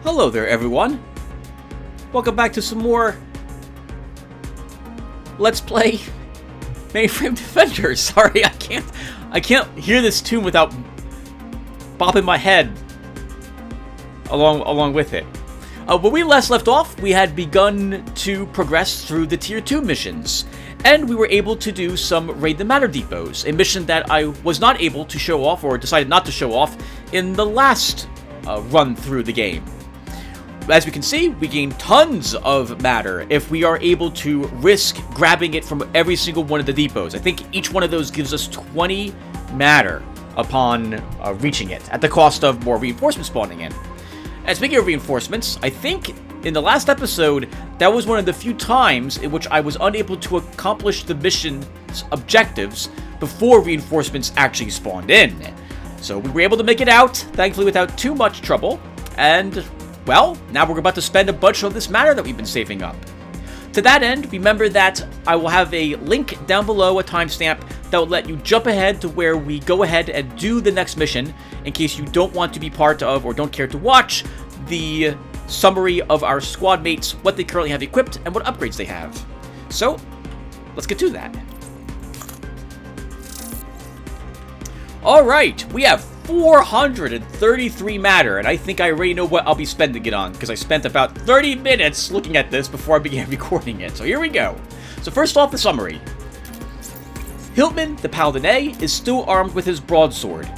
Hello there, everyone. Welcome back to some more Let's Play Mainframe Defenders. Sorry, I can't hear this tune without bopping my head along with it. When we last left off, we had begun to progress through the Tier 2 missions, and we were able to do some Raid the Matter Depots, a mission that I was not able to show off, or decided not to show off, in the last run through the game. As we can see, we gain tons of matter if we are able to risk grabbing it from every single one of the depots. I think each one of those gives us 20 matter upon reaching it, at the cost of more reinforcements spawning in. And speaking of reinforcements, I think in the last episode, that was one of the few times in which I was unable to accomplish the mission's objectives before reinforcements actually spawned in. So we were able to make it out, thankfully without too much trouble, and, well, now we're about to spend a bunch of this matter that we've been saving up. To that end, remember that I will have a link down below, a timestamp, that will let you jump ahead to where we go ahead and do the next mission, in case you don't want to be part of or don't care to watch the summary of our squad mates, what they currently have equipped, and what upgrades they have. So, let's get to that. Alright, we have 433 matter, and I think I already know what I'll be spending it on, because I spent about 30 minutes looking at this before I began recording it. So here we go. So first off, the summary. Hiltman, the Paladin A, is still armed with his broadsword.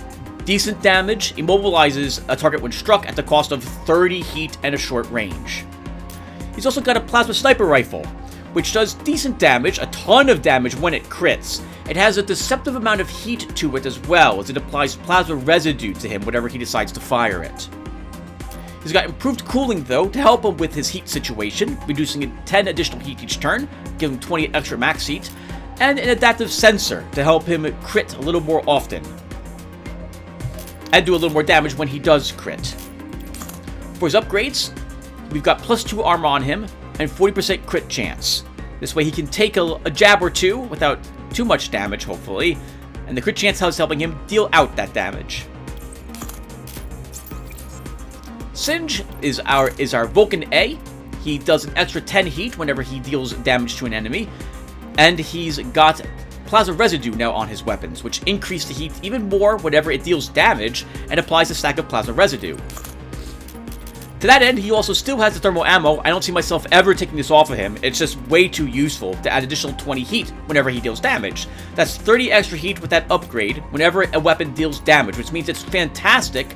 Decent damage, immobilizes a target when struck at the cost of 30 heat and a short range. He's also got a plasma sniper rifle, which does decent damage, a ton of damage when it crits. It has a deceptive amount of heat to it as well, as it applies plasma residue to him whenever he decides to fire it. He's got improved cooling though, to help him with his heat situation, reducing it 10 additional heat each turn, giving him 20 extra max heat, and an adaptive sensor to help him crit a little more often, and do a little more damage when he does crit. For his upgrades, we've got +2 armor on him, and 40% crit chance. This way he can take a jab or two without too much damage, hopefully, and the crit chance is helping him deal out that damage. Singe is our Vulcan A. He does an extra 10 heat whenever he deals damage to an enemy, and he's got plasma residue now on his weapons, which increase the heat even more whenever it deals damage and applies a stack of plasma residue. To that end, he also still has the thermal ammo. I don't see myself ever taking this off of him. It's just way too useful to add additional 20 heat whenever he deals damage. That's 30 extra heat with that upgrade whenever a weapon deals damage, which means it's fantastic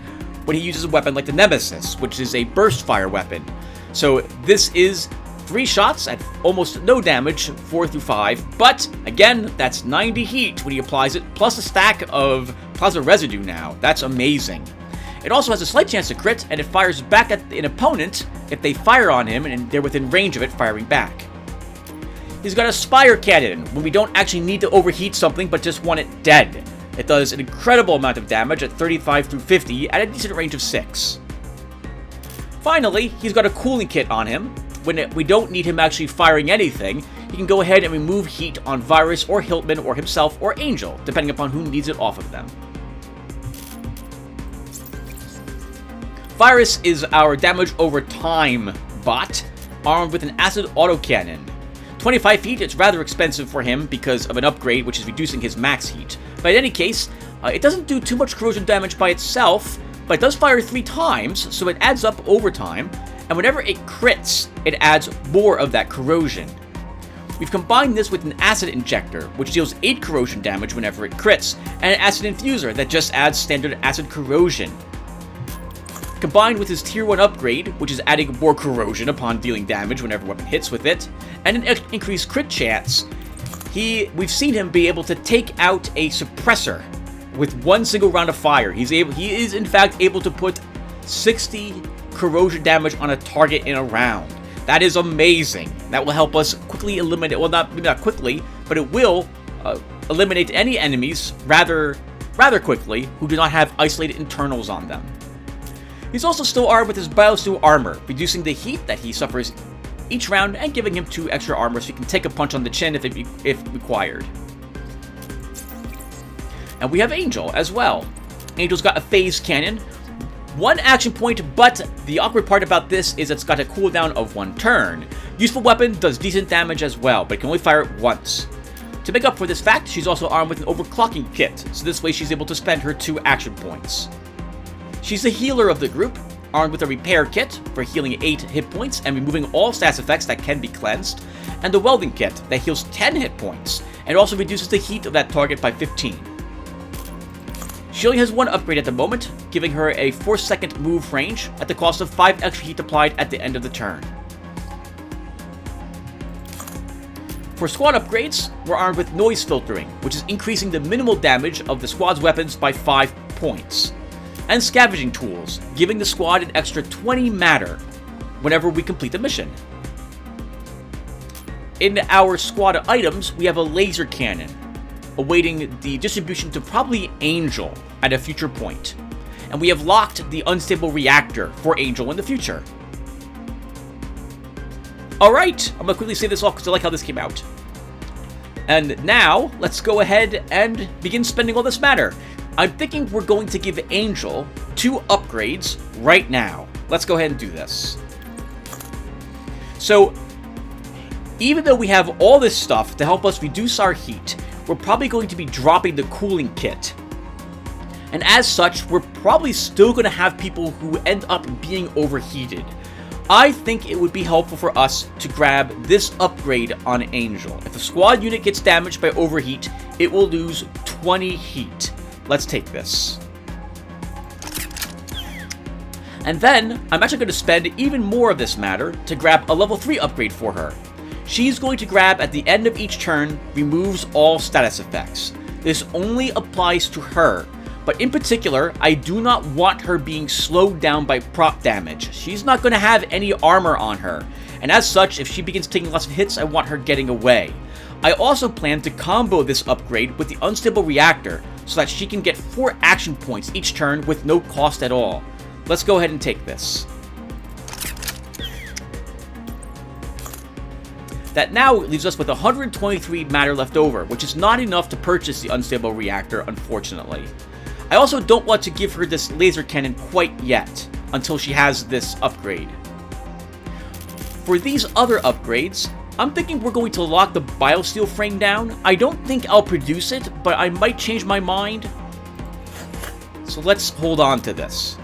when he uses a weapon like the Nemesis, which is a burst fire weapon. So this is 3 shots at almost no damage, 4 through 5, but again, that's 90 heat when he applies it, plus a stack of plasma residue now. That's amazing. It also has a slight chance to crit, and it fires back at an opponent if they fire on him and they're within range of it firing back. He's got a Spire Cannon, when we don't actually need to overheat something but just want it dead. It does an incredible amount of damage at 35 through 50 at a decent range of 6. Finally, he's got a cooling kit on him. When we don't need him actually firing anything, he can go ahead and remove heat on Virus or Hiltman or himself or Angel, depending upon who needs it off of them. Virus is our damage over time bot, armed with an acid autocannon. 25 feet, it's rather expensive for him because of an upgrade, which is reducing his max heat. But in any case, it doesn't do too much corrosion damage by itself, but it does fire 3 times, so it adds up over time, and whenever it crits, it adds more of that corrosion. We've combined this with an acid injector, which deals 8 corrosion damage whenever it crits, and an acid infuser that just adds standard acid corrosion. Combined with his tier 1 upgrade, which is adding more corrosion upon dealing damage whenever a weapon hits with it, and an increased crit chance, we've seen him be able to take out a suppressor with 1 single round of fire. He is in fact able to put 60 corrosion damage on a target in a round. That is amazing. That will help us quickly eliminate, well, maybe not quickly, but it will eliminate any enemies rather quickly who do not have isolated internals on them. He's also still armed with his Biosteel armor, reducing the heat that he suffers each round and giving him 2 extra armor so he can take a punch on the chin if required. And we have Angel as well. Angel's got a phase cannon, 1 action point, but the awkward part about this is it's got a cooldown of 1 turn. Useful weapon, does decent damage as well, but it can only fire it once. To make up for this fact, she's also armed with an overclocking kit, so this way she's able to spend her 2 action points. She's the healer of the group, armed with a repair kit for healing 8 hit points and removing all status effects that can be cleansed, and the welding kit that heals 10 hit points and also reduces the heat of that target by 15. She only has 1 upgrade at the moment, giving her a 4-second move range at the cost of 5 extra heat applied at the end of the turn. For squad upgrades, we're armed with noise filtering, which is increasing the minimal damage of the squad's weapons by 5 points. And scavenging tools, giving the squad an extra 20 matter whenever we complete the mission. In our squad items, we have a laser cannon, awaiting the distribution to probably Angel at a future point. And we have locked the unstable reactor for Angel in the future. Alright, I'm gonna quickly say this off because I like how this came out. And now, let's go ahead and begin spending all this matter. I'm thinking we're going to give Angel 2 upgrades right now. Let's go ahead and do this. So, even though we have all this stuff to help us reduce our heat, we're probably going to be dropping the cooling kit. And as such, we're probably still going to have people who end up being overheated. I think it would be helpful for us to grab this upgrade on Angel. If the squad unit gets damaged by overheat, it will lose 20 heat. Let's take this. And then, I'm actually going to spend even more of this matter to grab a level 3 upgrade for her. She's going to grab at the end of each turn, removes all status effects. This only applies to her. But in particular, I do not want her being slowed down by prop damage. She's not going to have any armor on her, and as such, if she begins taking lots of hits, I want her getting away. I also plan to combo this upgrade with the unstable reactor, so that she can get 4 action points each turn with no cost at all. Let's go ahead and take this. That now leaves us with 123 matter left over, which is not enough to purchase the unstable reactor, unfortunately. I also don't want to give her this laser cannon quite yet, until she has this upgrade. For these other upgrades, I'm thinking we're going to lock the biosteel frame down. I don't think I'll produce it, but I might change my mind. So let's hold on to this.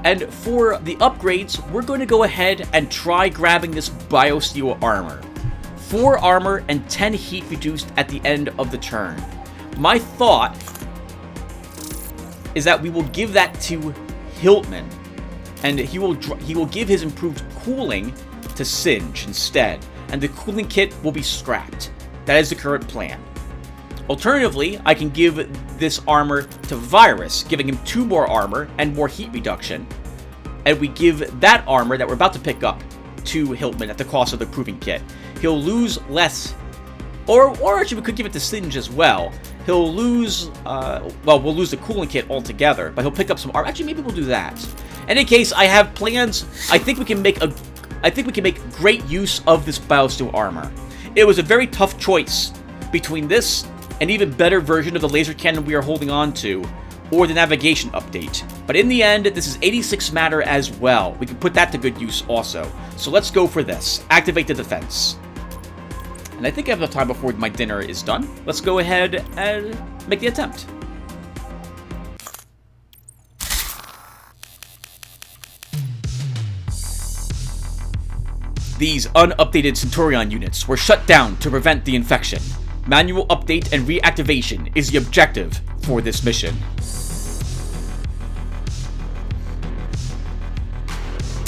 And for the upgrades, we're going to go ahead and try grabbing this biosteel armor. 4 armor and 10 heat reduced at the end of the turn. My thought is that we will give that to Hiltman, and he will give his improved cooling to Singe instead, and the cooling kit will be scrapped. That is the current plan. Alternatively, I can give this armor to Virus, giving him 2 more armor and more heat reduction, and we give that armor that we're about to pick up to Hiltman at the cost of the improving kit. He'll lose less, or actually we could give it to Singe as well. He'll lose, well, we'll lose the cooling kit altogether, but he'll pick up some armor. Actually, maybe we'll do that. In any case, I have plans. I think we can make great use of this biosteel armor. It was a very tough choice between this and even better version of the laser cannon we are holding on to, or the navigation update. But in the end, this is 86 matter as well. We can put that to good use also. So let's go for this. Activate the defense. And I think I have enough time before my dinner is done. Let's go ahead and make the attempt. These unupdated Centurion units were shut down to prevent the infection. Manual update and reactivation is the objective for this mission.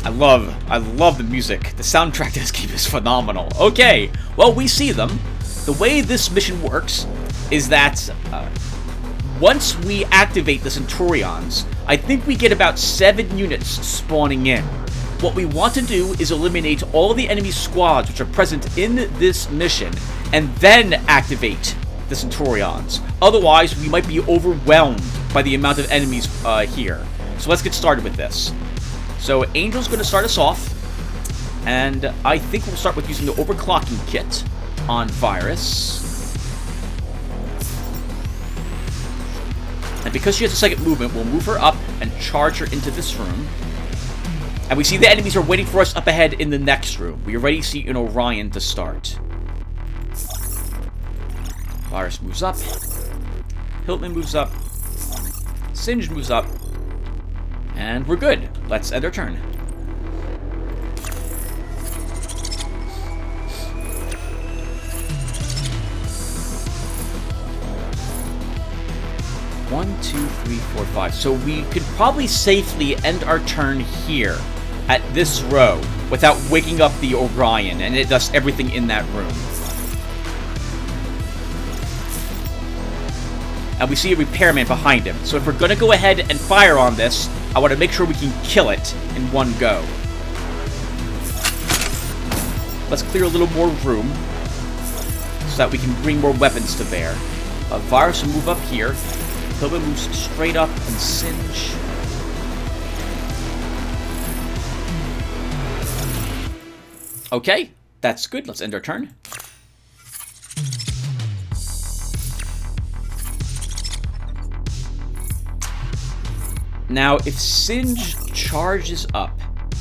I love the music. The soundtrack to this game is phenomenal. Okay, well, we see them. The way this mission works is that once we activate the Centurions, I think we get about 7 units spawning in. What we want to do is eliminate all of the enemy squads which are present in this mission, and then activate the Centurions. Otherwise, we might be overwhelmed by the amount of enemies here. So let's get started with this. So Angel's going to start us off, and I think we'll start with using the overclocking kit on Virus. And because she has a second movement, we'll move her up and charge her into this room. And we see the enemies are waiting for us up ahead in the next room. We already see an Orion to start. Virus moves up. Hiltman moves up. Singe moves up. And we're good. Let's end our turn. One, two, three, four, five. So we could probably safely end our turn here at this row without waking up the Orion, and it does everything in that room. And we see a repairman behind him. So if we're going to go ahead and fire on this, I want to make sure we can kill it in one go. Let's clear a little more room so that we can bring more weapons to bear. Virus will move up here. Hiltman moves straight up and Singe. Okay, that's good. Let's end our turn. Now, if Singe charges up,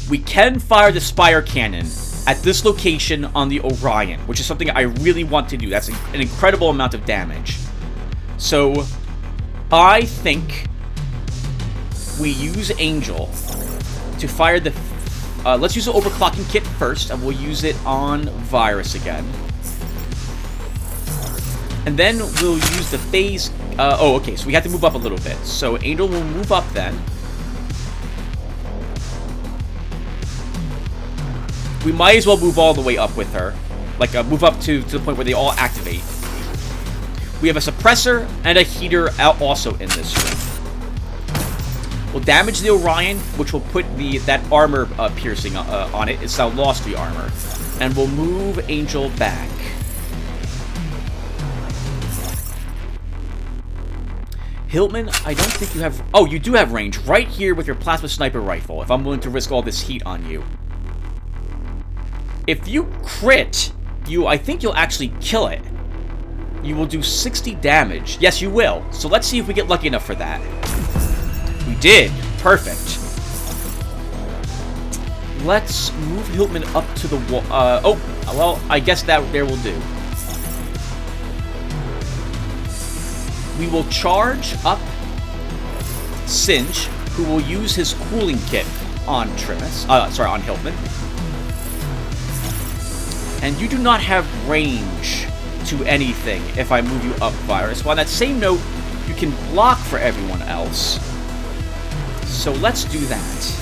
we can fire the Spire Cannon at this location on the Orion, which is something I really want to do. That's an incredible amount of damage. So, I think we use Angel to fire the... let's use the overclocking kit first, and we'll use it on Virus again. And then we'll use the phase... oh, okay, so we have to move up a little bit. So Angel will move up then. We might as well move all the way up with her. Like, move up to the point where they all activate. We have a suppressor and a heater out also in this room. We'll damage the Orion, which will put that armor piercing on it. It's now lost the armor. And we'll move Angel back. Hiltman, I don't think you have... Oh, you do have range right here with your plasma sniper rifle, if I'm willing to risk all this heat on you. If you crit, I think you'll actually kill it. You will do 60 damage. Yes, you will. So let's see if we get lucky enough for that. We did. Perfect. Let's move Hiltman up to the wall. Oh, well, I guess that there will do. We will charge up Singe, who will use his cooling kit on on Hiltman. And you do not have range to anything if I move you up, Virus. Well, on that same note, you can block for everyone else. So let's do that.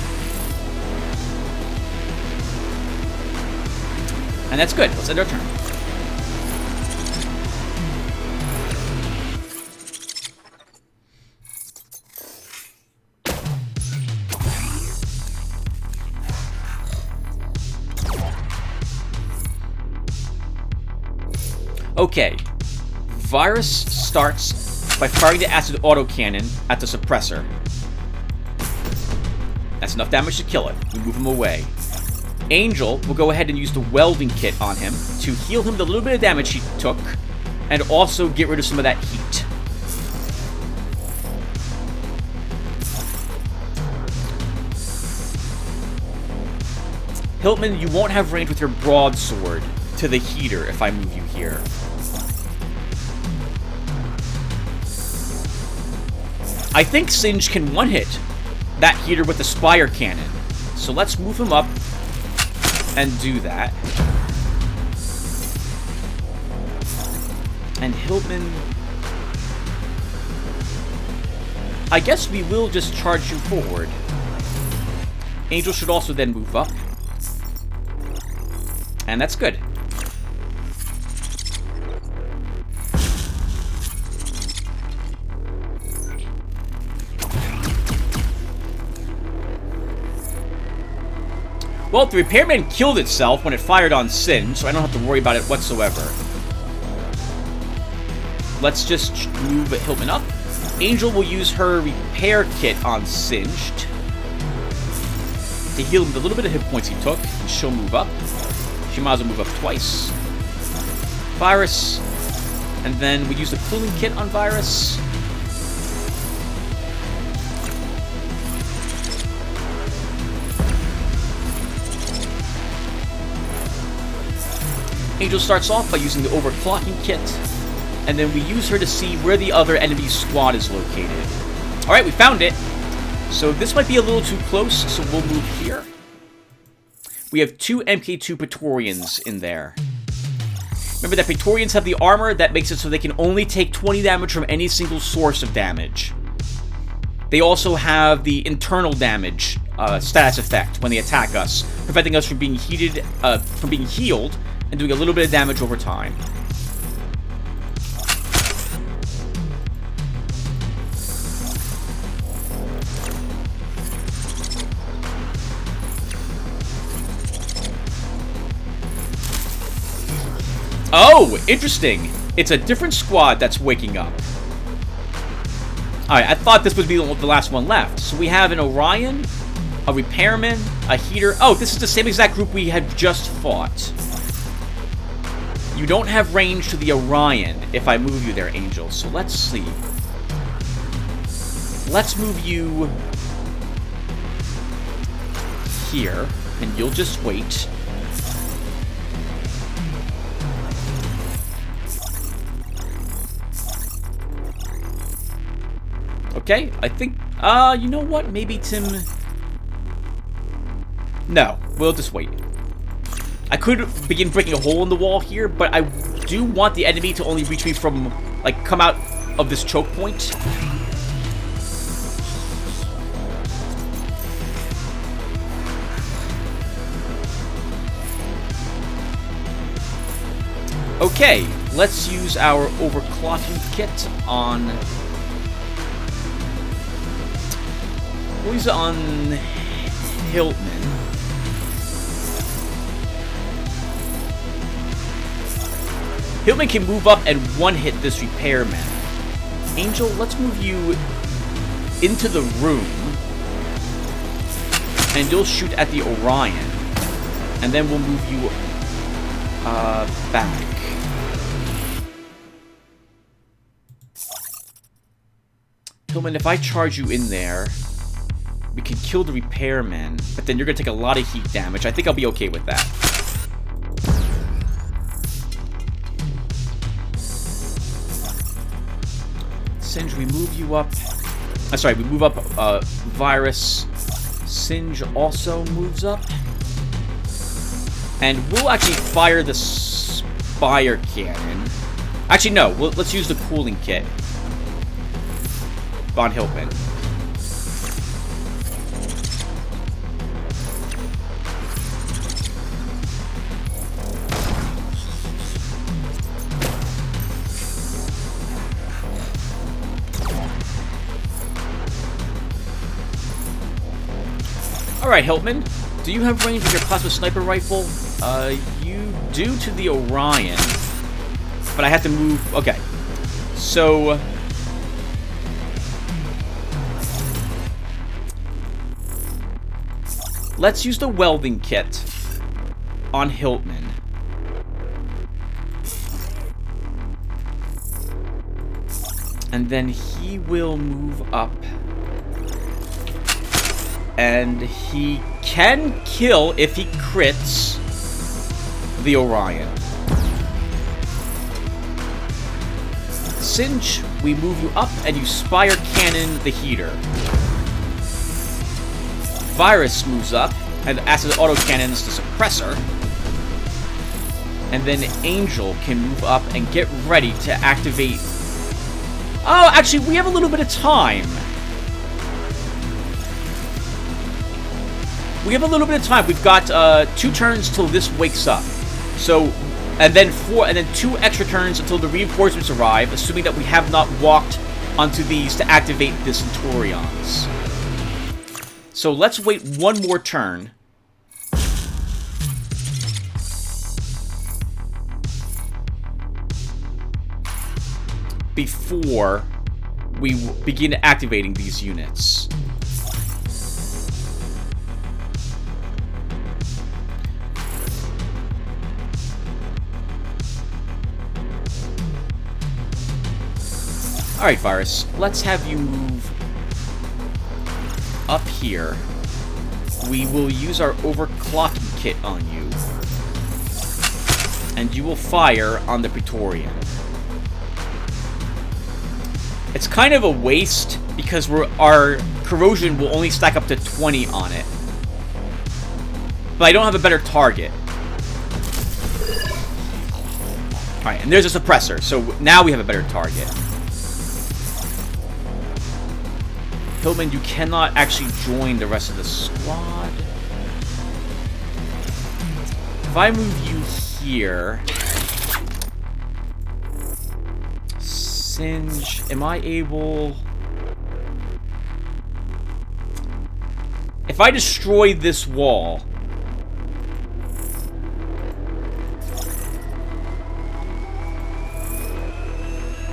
And that's good. Let's end our turn. Okay, Virus starts by firing the acid autocannon at the suppressor. That's enough damage to kill it. We move him away. Angel will go ahead and use the welding kit on him to heal him the little bit of damage he took, and also get rid of some of that heat. Hiltman, you won't have range with your broadsword to the heater if I move you here. I think Singe can one-hit that heater with the Spire Cannon. So let's move him up and do that. And Hiltman... I guess we will just charge you forward. Angel should also then move up. And that's good. Well, the repairman killed itself when it fired on Singe, so I don't have to worry about it whatsoever. Let's just move Hiltman up. Angel will use her repair kit on Singed to heal him the little bit of hit points he took, and she'll move up. She might as well move up twice. Virus, and then we use the cooling kit on Virus. Angel starts off by using the overclocking kit, and then we use her to see where the other enemy squad is located. Alright, we found it. So this might be a little too close, so we'll move here. We have 2 MK2 Praetorians in there. Remember that Praetorians have the armor that makes it so they can only take 20 damage from any single source of damage. They also have the internal damage status effect when they attack us, preventing us from being healed, and doing a little bit of damage over time. Oh, interesting. It's a different squad that's waking up. Alright, I thought this would be the last one left. So we have an Orion, a Repairman, a Heater. Oh, this is the same exact group we had just fought. You don't have range to the Orion if I move you there, Angel. So let's see. Let's move you here, and you'll just wait. Okay, I think, you know what? Maybe Tim... No, we'll just wait. I could begin breaking a hole in the wall here, but I do want the enemy to only reach me from, like, come out of this choke point. Okay, let's use our overclocking kit on... We'll use it on Hiltman. Hiltman can move up and one-hit this Repairman. Angel, let's move you into the room. And you'll shoot at the Orion. And then we'll move you back. Hiltman, if I charge you in there... We can kill the Repairman, but then you're going to take a lot of heat damage. I think I'll be okay with that. Singe, we move you up. Sorry, we move up Virus. Singe also moves up. And we'll actually fire the Spire Cannon. Actually, no. Let's use the cooling kit. Von Hiltman. Alright, Hiltman, do you have range with your plasma sniper rifle? You do to the Orion, but I have to move... Okay, so... Let's use the welding kit on Hiltman. And then he will move up. And he can kill if he crits the Orion. Singe, we move you up and you Spire Cannon the Heater. Virus moves up and acid autocannons the Suppressor. And then Angel can move up and get ready to activate... Oh, actually, we have a little bit of time. We have a little bit of time. We've got 2 turns till this wakes up. So, and then 2 extra turns until the reinforcements arrive, assuming that we have not walked onto these to activate the Centurions. So let's wait 1 more turn. Before we begin activating these units. Alright, Virus, let's have you move up here. We will use our overclocking kit on you. and you will fire on the Praetorian. It's kind of a waste because our corrosion will only stack up to 20 on it. But I don't have a better target. Alright, and there's a suppressor, so now we have a better target. Hillman, you cannot actually join the rest of the squad. If I move you here... Singe, am I able... If I destroy this wall...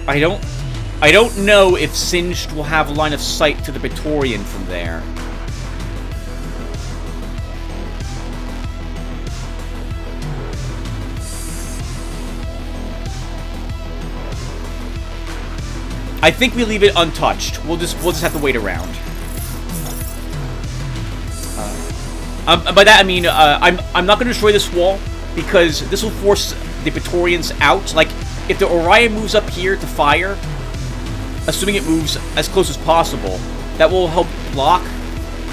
I don't know if Singed will have line of sight to the Praetorian from there. I think we leave it untouched. We'll just have to wait around. By that I mean I'm not going to destroy this wall because this will force the Praetorians out. Like if the Orion moves up here to fire, assuming it moves as close as possible, that will help block.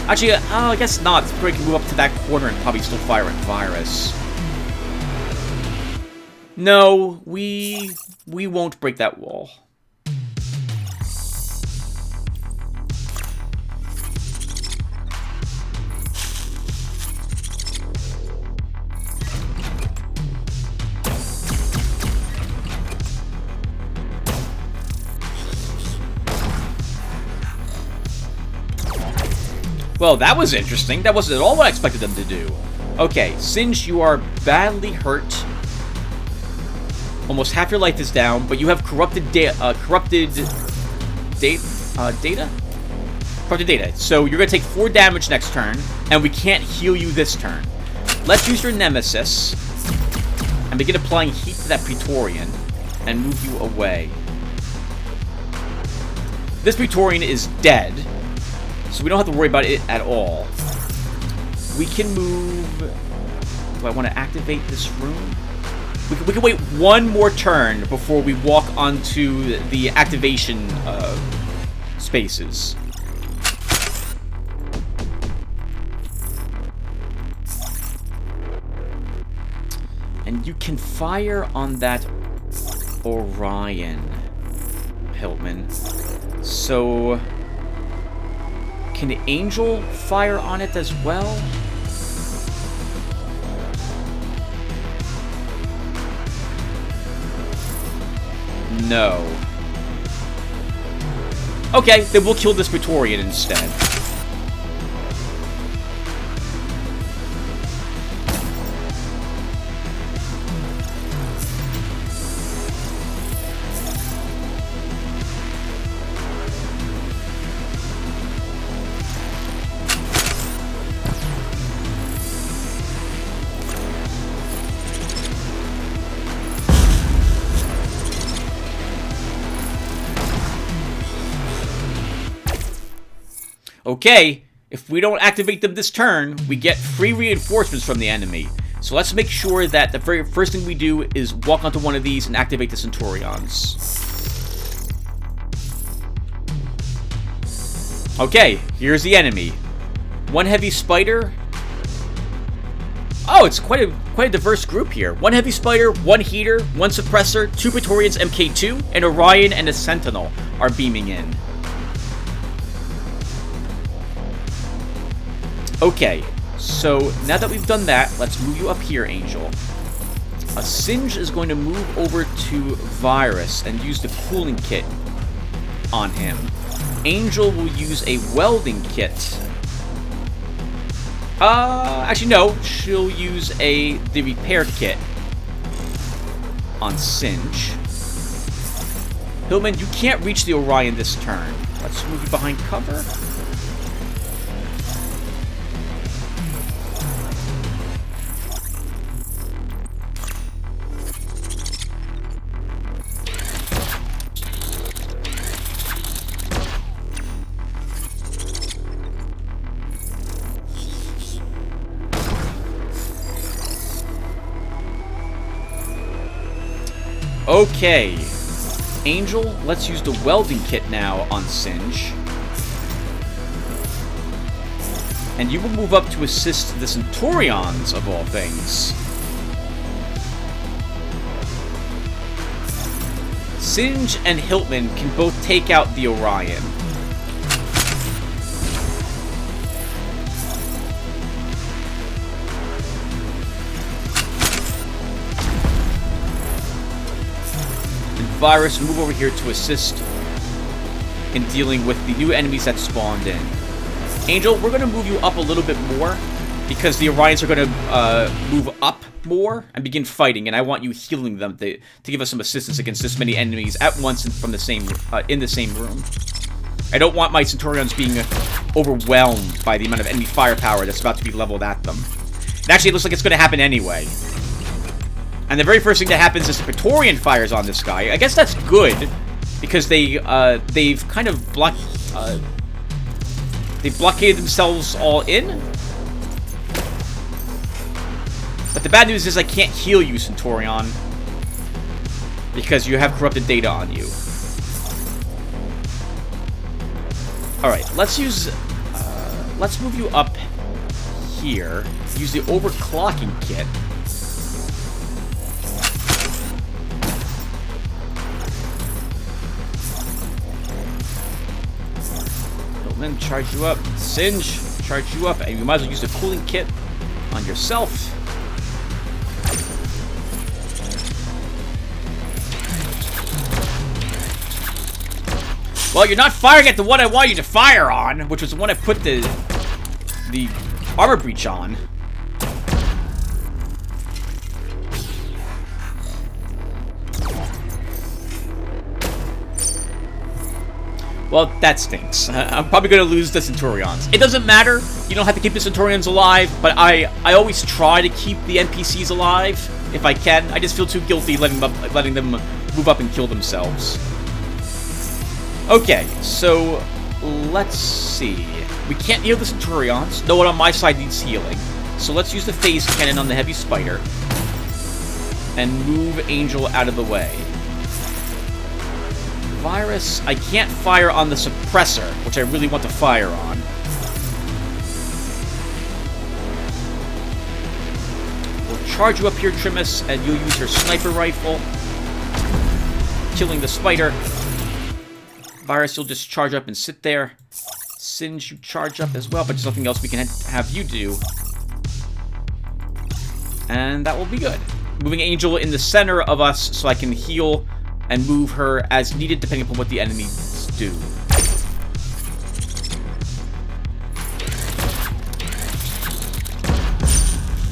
Actually, I guess not. We can move up to that corner and probably still fire at Virus. No, we won't break that wall. Well, that was interesting. That wasn't at all what I expected them to do. Okay, Singe, you are badly hurt. Almost half your life is down, but you have corrupted data. Corrupted data. So you're gonna take 4 damage next turn, and we can't heal you this turn. Let's use your Nemesis and begin applying heat to that Praetorian and move you away. This Praetorian is dead. So we don't have to worry about it at all. We can move... Do I want to activate this room? We can wait one more turn before we walk onto the activation spaces. And you can fire on that Orion, Hiltman. So... Can Angel fire on it as well? No. Okay, then we'll kill this Praetorian instead. Okay, if we don't activate them this turn, we get free reinforcements from the enemy. So let's make sure that the very first thing we do is walk onto one of these and activate the Centurions. Okay, here's the enemy. 1 heavy spider. Oh, it's quite a diverse group here. 1 heavy spider, 1 heater, 1 suppressor, 2 Praetorians MK2, and Orion and a Sentinel are beaming in. Okay, so now that we've done that, let's move you up here, Angel. Singe is going to move over to Virus and use the cooling kit on him. Angel will use a welding kit. Actually no, she'll use the repair kit on Singe. Hillman, you can't reach the Orion this turn. Let's move you behind cover. Okay. Angel, let's use the welding kit now on Singe. And you will move up to assist the Centurions, of all things. Singe and Hiltman can both take out the Orion. Virus, move over here to assist in dealing with the new enemies that spawned in. Angel, we're going to move you up a little bit more because the Orions are going to move up more and begin fighting, and I want you healing them to give us some assistance against this many enemies at once and from the same in the same room. I don't want my Centurions being overwhelmed by the amount of enemy firepower that's about to be leveled at them. And actually, it looks like it's going to happen anyway. And the very first thing that happens is the Praetorian fires on this guy. I guess that's good, because they've kind of they've blockaded themselves all in. But the bad news is I can't heal you, Centurion, because you have corrupted data on you. Alright, let's move you up here. Use the overclocking kit. Then charge you up. Singe, charge you up. And you might as well use the cooling kit on yourself. Well, you're not firing at the one I want you to fire on, which was the one I put the armor breach on. Well, that stinks. I'm probably going to lose the Centurions. It doesn't matter. You don't have to keep the Centurions alive, but I always try to keep the NPCs alive if I can. I just feel too guilty letting them move up and kill themselves. Okay, so let's see. We can't heal the Centurions. No one on my side needs healing. So let's use the phase cannon on the heavy spider and move Angel out of the way. Virus, I can't fire on the suppressor, which I really want to fire on. We'll charge you up here, Trimus, and you'll use your sniper rifle, killing the spider. Virus, you'll just charge up and sit there. Singe, you charge up as well, but there's nothing else we can have you do. And that will be good. Moving Angel in the center of us so I can heal and move her as needed, depending upon what the enemies do.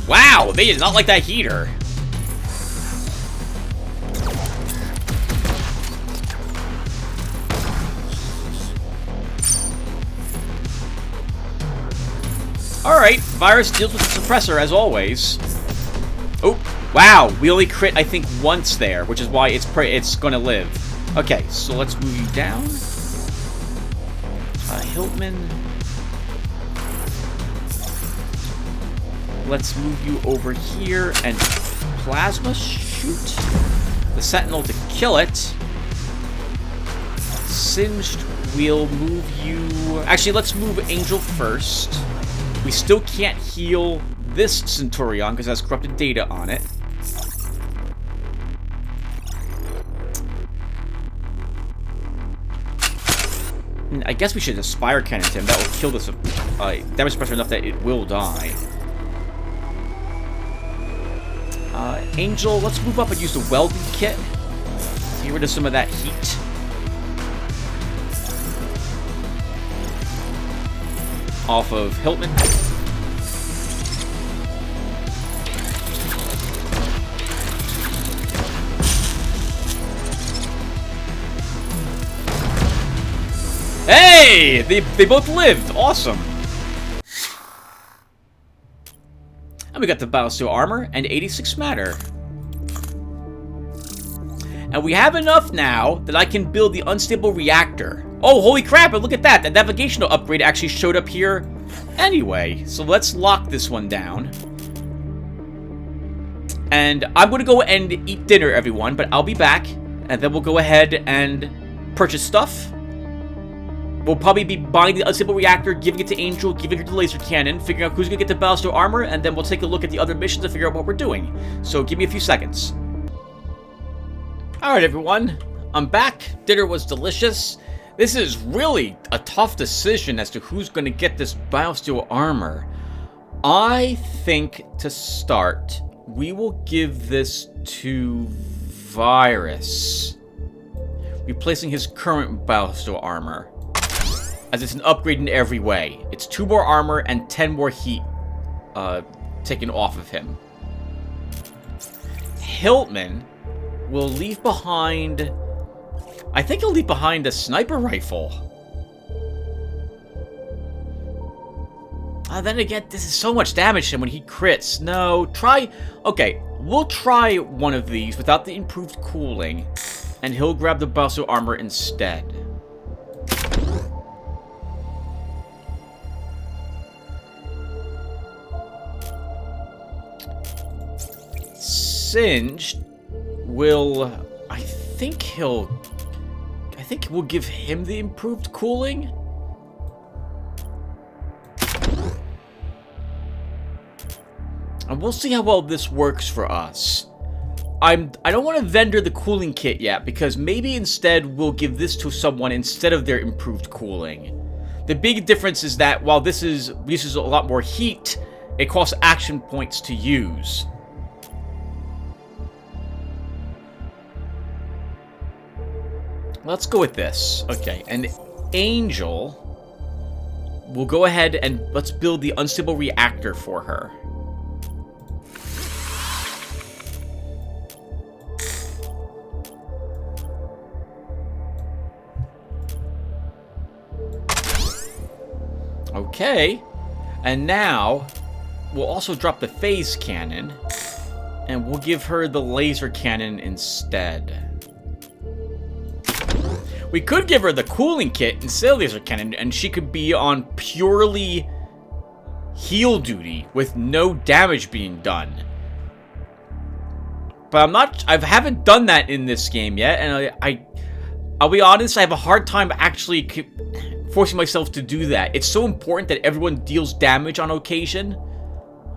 Wow, they did not like that heater. Alright, Virus deals with the suppressor as always. Oh. Wow, we only crit, I think, once there, which is why it's gonna live. Okay, so let's move you down. Hiltman. Let's move you over here and plasma shoot the Sentinel to kill it. Singed, we'll move you... Actually, let's move Angel first. We still can't heal this Centurion because it has corrupted data on it. I guess we should Aspire Cannon to him. That will kill this damage suppressor enough that it will die. Angel, let's move up and use the welding kit to get rid of some of that heat. Off of Hiltman. Hey! They both lived. Awesome. And we got the Battlesteel armor and 86 matter. And we have enough now that I can build the unstable reactor. Oh, holy crap, and look at that. The navigational upgrade actually showed up here anyway. So let's lock this one down. And I'm going to go and eat dinner, everyone, but I'll be back, and then we'll go ahead and purchase stuff. We'll probably be buying the unstable reactor, giving it to Angel, giving her the laser cannon, figuring out who's going to get the Battlestar armor, and then we'll take a look at the other missions and figure out what we're doing. So give me a few seconds. Alright, everyone. I'm back. Dinner was delicious. This is really a tough decision as to who's going to get this Battlestar armor. I think to start, we will give this to Virus, replacing his current Battlestar armor, as it's an upgrade in every way. It's 2 more armor and 10 more heat taken off of him. Hiltman will leave behind... I think he'll leave behind a sniper rifle. Then again, this is so much damage to him when he crits. No, try... Okay, we'll try one of these without the improved cooling, and he'll grab the Battlestar armor instead. Singed will... I think we'll give him the improved cooling. And we'll see how well this works for us. I don't want to vendor the cooling kit yet, because maybe instead we'll give this to someone instead of their improved cooling. The big difference is that while this uses a lot more heat, it costs action points to use. Let's go with this. Okay, and Angel will go ahead and let's build the unstable reactor for her. Okay, and now we'll also drop the phase cannon, and we'll give her the laser cannon instead. We could give her the cooling kit instead of laser cannon, and she could be on purely heal duty with no damage being done. But I haven't done that in this game yet, and I'll be honest, I have a hard time actually forcing myself to do that. It's so important that everyone deals damage on occasion,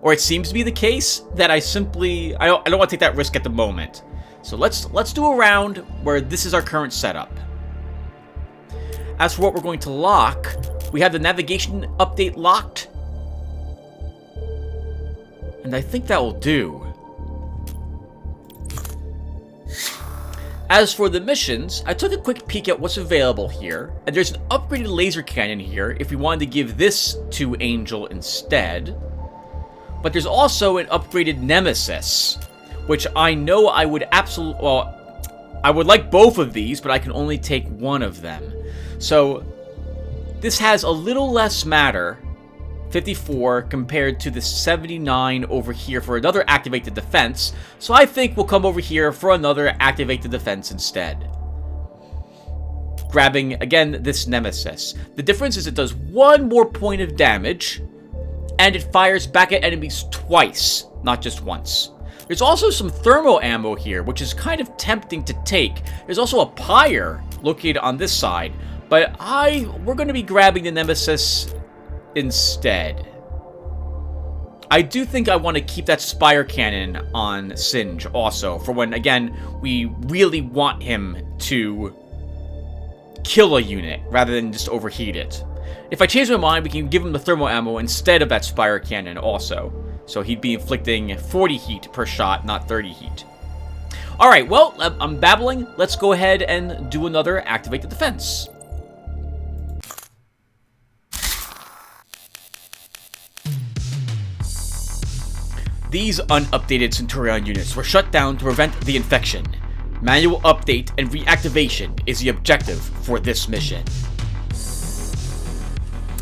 or it seems to be the case, that I don't want to take that risk at the moment. So let's do a round where this is our current setup. As for what we're going to lock, we have the navigation update locked, and I think that will do. As for the missions, I took a quick peek at what's available here, and there's an upgraded laser cannon here if we wanted to give this to Angel instead. But there's also an upgraded Nemesis, which I know I would absolutely... Well, I would like both of these, but I can only take one of them. So, this has a little less matter, 54, compared to the 79 over here for another activated defense, so I think we'll come over here for another activated defense instead. Grabbing, again, this Nemesis. The difference is it does 1 more point of damage, and it fires back at enemies twice, not just once. There's also some thermal ammo here, which is kind of tempting to take. There's also a pyre located on this side, but we're going to be grabbing the Nemesis instead. I do think I want to keep that Spire Cannon on Singe also, for when, again, we really want him to kill a unit rather than just overheat it. If I change my mind, we can give him the thermal ammo instead of that Spire Cannon also. So he'd be inflicting 40 heat per shot, not 30 heat. Alright, well, I'm babbling. Let's go ahead and do another Activate the Defense. These unupdated Centurion units were shut down to prevent the infection. Manual update and reactivation is the objective for this mission.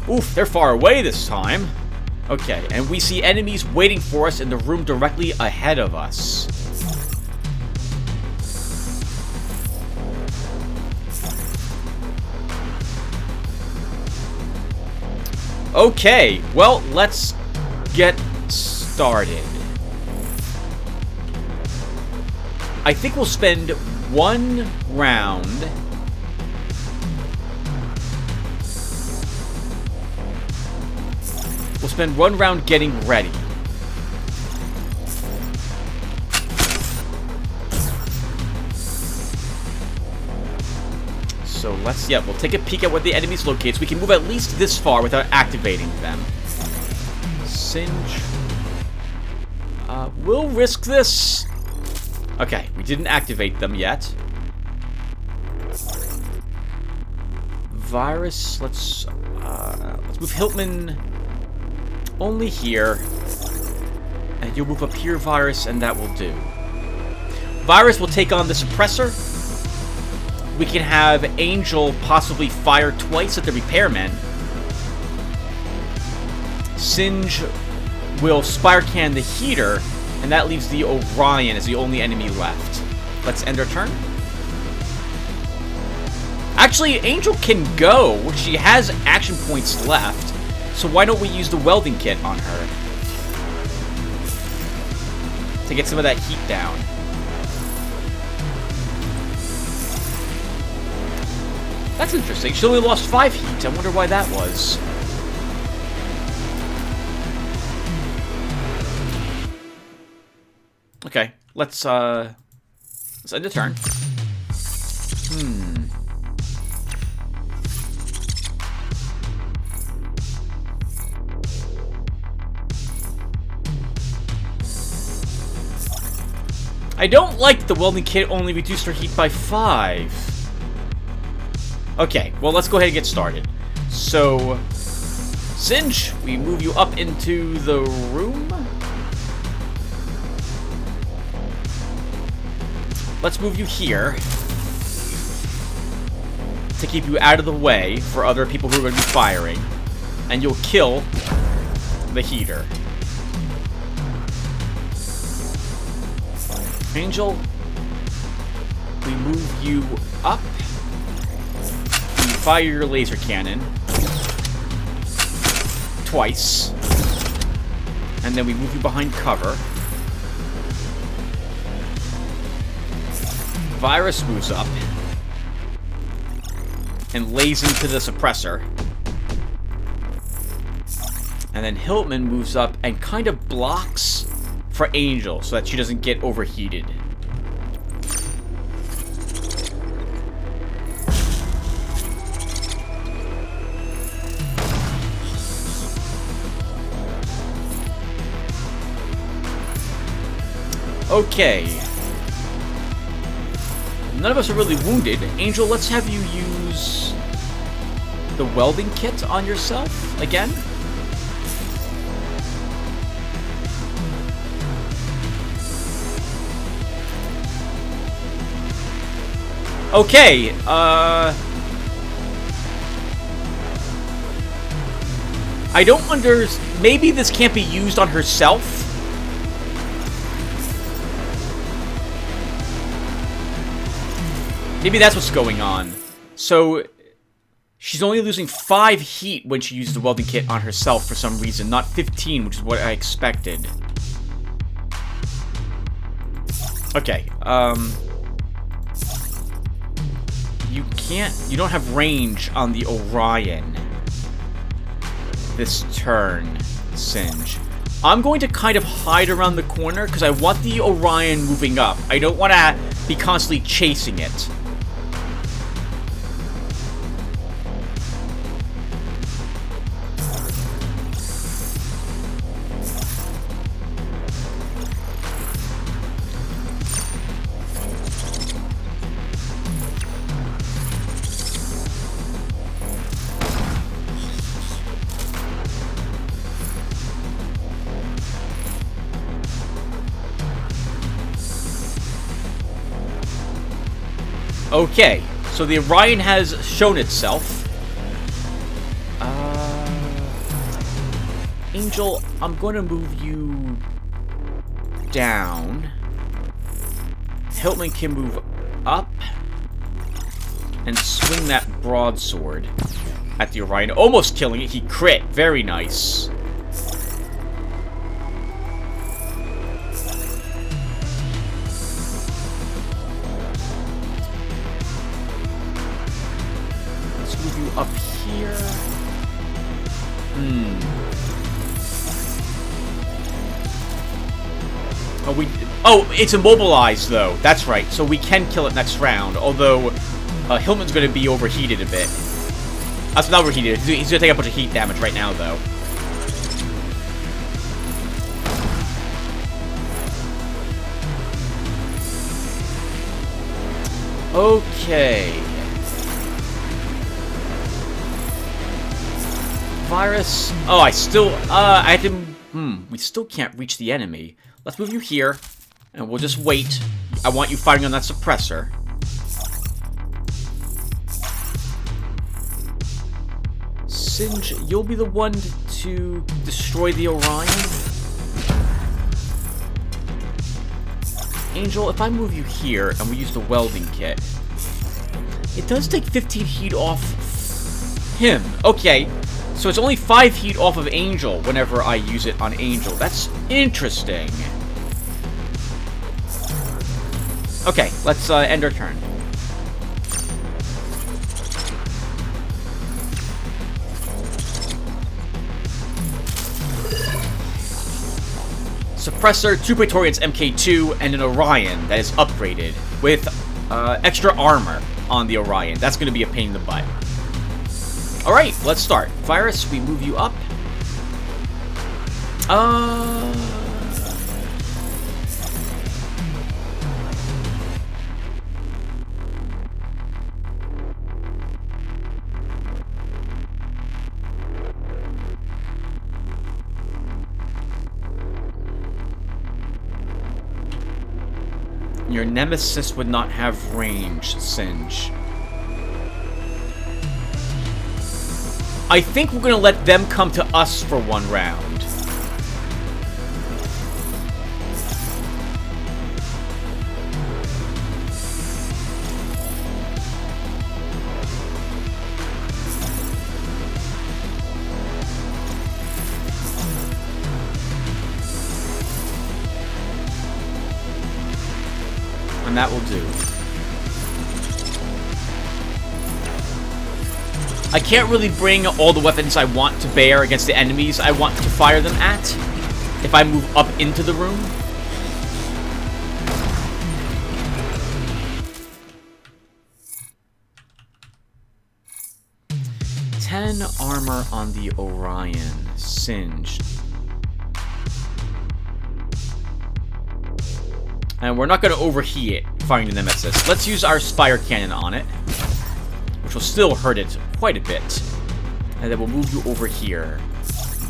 Oof, they're far away this time. Okay, and we see enemies waiting for us in the room directly ahead of us. Okay, well, let's get started. I think we'll spend one round. We'll spend one round getting ready. So let's, yeah, we'll take a peek at what the enemy's locates. We can move at least this far without activating them. Singe. We'll risk this. Okay, we didn't activate them yet. Virus, let's move Hiltman only here. And you'll move up here, Virus, and that will do. Virus will take on the suppressor. We can have Angel possibly fire twice at the repairman. Singe will Spire Can the heater, and that leaves the Orion as the only enemy left. Let's end our turn. Actually, Angel can go. She has action points left. So why don't we use the welding kit on her? To get some of that heat down. That's interesting. She only lost 5 heat. I wonder why that was. Okay, let's end the turn. I don't like the welding kit only reduced her heat by 5. Okay, well, let's go ahead and get started. So, Singe, we move you up into the room. Let's move you here to keep you out of the way for other people who are going to be firing. And you'll kill the heater. Angel, we move you up. You fire your laser cannon twice. And then we move you behind cover. Virus moves up and lays into the suppressor. And then Hiltman moves up and kind of blocks for Angel so that she doesn't get overheated. Okay. None of us are really wounded. Angel, let's have you use the welding kit on yourself again. Okay, I don't maybe this can't be used on herself? Maybe that's what's going on. So, she's only losing 5 heat when she uses the welding kit on herself for some reason, not 15, which is what I expected. Okay, you don't have range on the Orion this turn, Singe. I'm going to kind of hide around the corner because I want the Orion moving up. I don't want to be constantly chasing it. Okay, so the Orion has shown itself. Angel, I'm going to move you down. Hiltman can move up and swing that broadsword at the Orion, almost killing it. He crit. Very nice. move you up here. Oh, it's immobilized, though. That's right. So we can kill it next round, although Hillman's going to be overheated a bit. That's not overheated. He's going to take a bunch of heat damage right now, though. Okay. Virus. Oh, I had to... we still can't reach the enemy. Let's move you here, and we'll just wait. I want you firing on that suppressor. Singe, you'll be the one to destroy the Orion. Angel, if I move you here, and we use the welding kit, it does take 15 heat off him. Okay, so it's only 5 heat off of Angel whenever I use it on Angel. That's interesting. Okay, let's end our turn. Suppressor, 2 Praetorians MK2, and an Orion that is upgraded with extra armor on the Orion. That's going to be a pain in the butt. Alright, let's start. Virus, we move you up. Your nemesis would not have range, Singe. I think we're gonna let them come to us for one round. And that will do. I can't really bring all the weapons I want to bear against the enemies I want to fire them at if I move up into the room. Ten armor on the Orion. Singed. And we're not going to overheat it firing the Nemesis. Let's use our Spire Cannon on it, which will still hurt it quite a bit. And then we'll move you over here.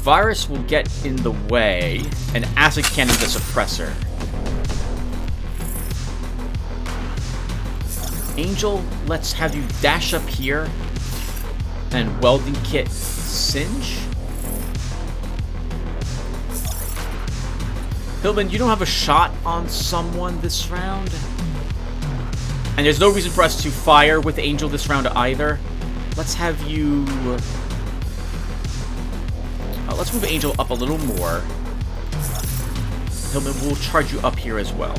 Virus will get in the way, and Acid Cannon the Suppressor. Angel, let's have you dash up here and Welding Kit Singe. Hillman, you don't have a shot on someone this round. And there's no reason for us to fire with Angel this round either. Let's have you... let's move Angel up a little more. Hillman will charge you up here as well.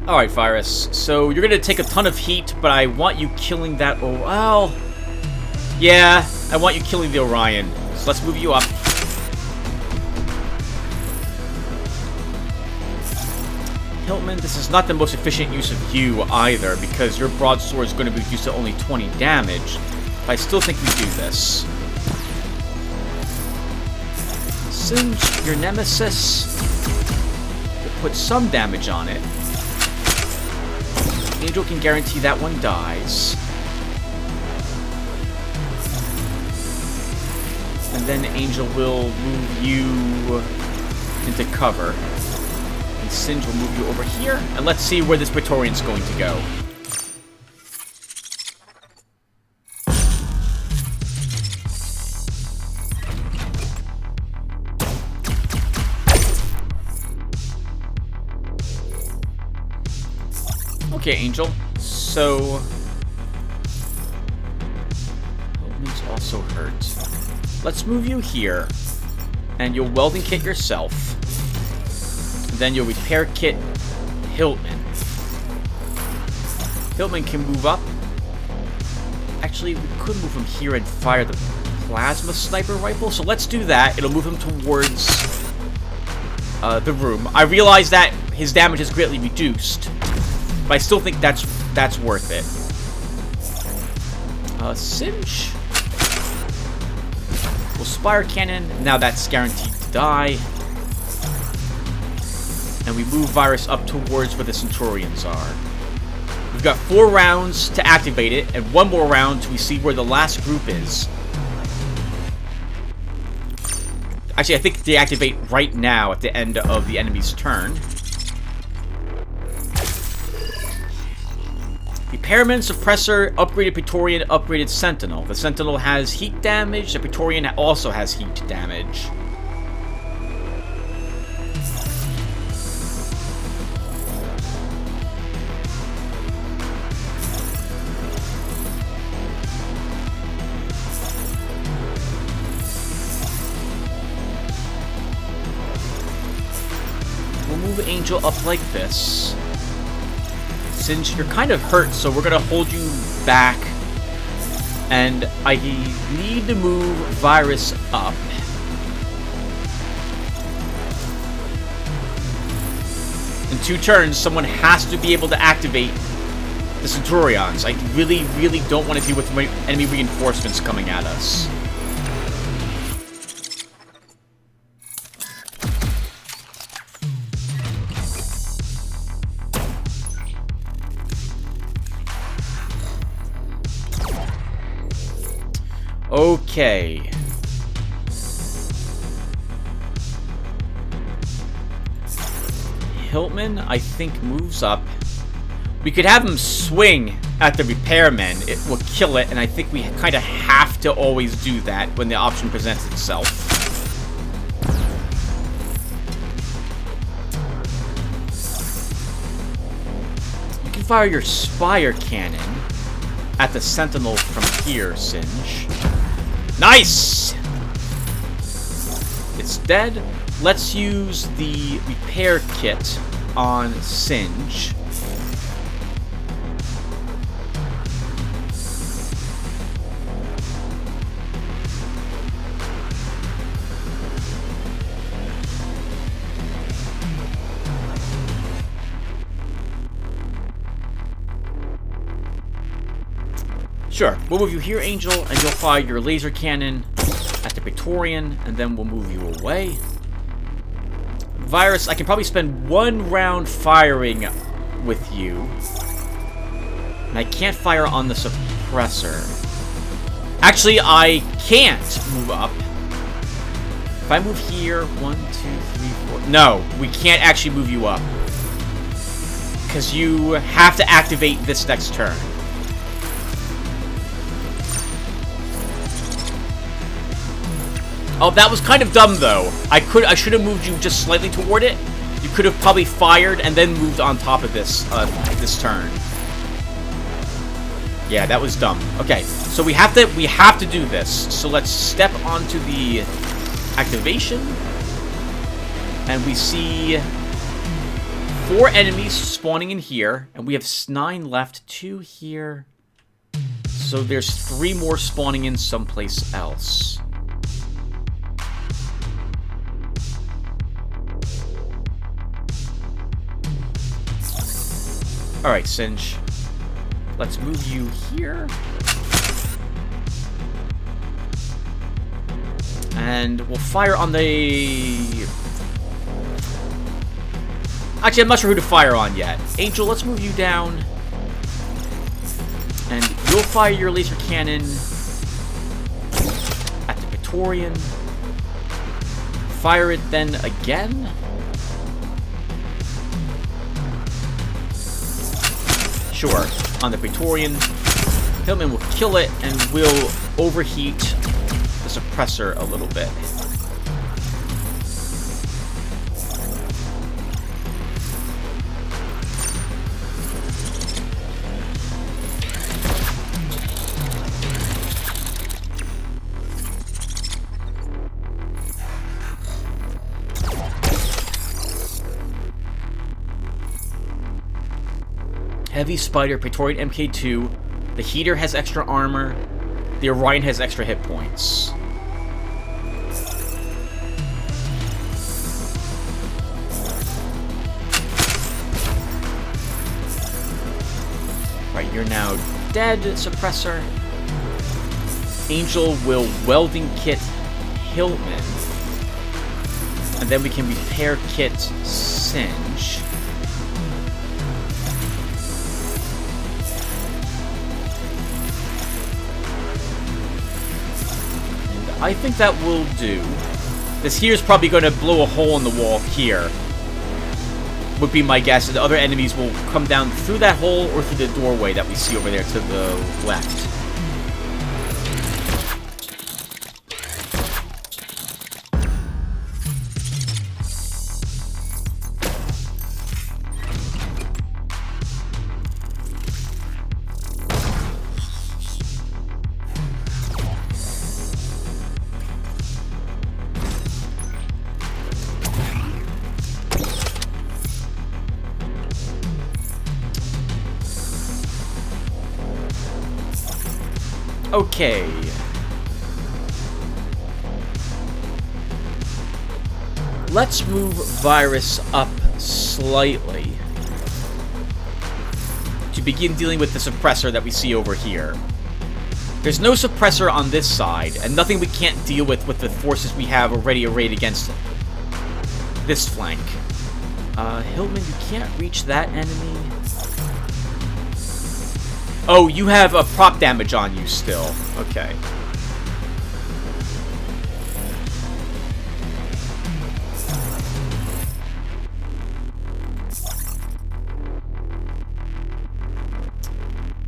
Alright, Virus. So, you're gonna take a ton of heat, but I want you killing that... Oh, well... Yeah, I want you killing the Orion. So let's move you up. Hiltman, this is not the most efficient use of you either, because your broadsword is going to be used to only 20 damage. But I still think we do this. Singe your Nemesis. Put some damage on it. Angel can guarantee that one dies. And then Angel will move you into cover. And Singe will move you over here. And let's see where this Praetorian's going to go. Okay, Angel. So... Hillman's also hurt. Let's move you here. And you'll welding kit yourself. And then you'll repair kit Hillman. Hillman can move up. Actually, we could move him here and fire the plasma sniper rifle. So let's do that. It'll move him towards the room. I realize that his damage is greatly reduced, but I still think that's worth it. Singe. We'll Spire Cannon. Now that's guaranteed to die. And we move Virus up towards where the Centurions are. We've got 4 rounds to activate it, and 1 more round till we see where the last group is. Actually, I think they activate right now at the end of the enemy's turn. Repairman, Suppressor, Upgraded Praetorian, Upgraded Sentinel. The Sentinel has heat damage, the Praetorian also has heat damage. We'll move Angel up like this. Since you're kind of hurt, so we're gonna hold you back. And I need to move Virus up. In 2 turns, someone has to be able to activate the Centurions. I really, really don't want to deal with enemy reinforcements coming at us. Okay. Hiltman, I think, moves up. We could have him swing at the repairman. It will kill it, and I think we kind of have to always do that when the option presents itself. You can fire your Spire Cannon at the Sentinel from here, Singe. Nice! It's dead. Let's use the repair kit on Singe. Sure, we'll move you here, Angel, and you'll fire your laser cannon at the Praetorian, and then we'll move you away. Virus, I can probably spend 1 round firing with you. And I can't fire on the suppressor. Actually, I can't move up. If I move here, 1, 2, 3, 4... No, we can't actually move you up. Because you have to activate this next turn. Oh, that was kind of dumb, though. I should have moved you just slightly toward it. You could have probably fired and then moved on top of this this turn. Yeah, that was dumb. Okay, so we have to do this. So let's step onto the activation, and we see 4 enemies spawning in here, and we have 9 left. 2 here. So there's 3 more spawning in someplace else. Alright, Singe. Let's move you here. And we'll fire on the... Actually, I'm not sure who to fire on yet. Angel, let's move you down. And you'll fire your laser cannon at the Praetorian. Fire it then again. Sure, on the Praetorian. Hillman will kill it and will overheat the suppressor a little bit. Heavy Spider, Praetorian MK2. The Heater has extra armor. The Orion has extra hit points. Right, you're now dead, Suppressor. Angel will Welding Kit Hillman. And then we can Repair Kit Singe. And I think that will do. This here's probably going to blow a hole in the wall here. Would be my guess. The other enemies will come down through that hole or through the doorway that we see over there to the left. Okay. Let's move Virus up slightly to begin dealing with the suppressor that we see over here. There's no suppressor on this side, and nothing we can't deal with the forces we have already arrayed against this flank. Hillman, you can't reach that enemy. Oh, you have a prop damage on you still. Okay.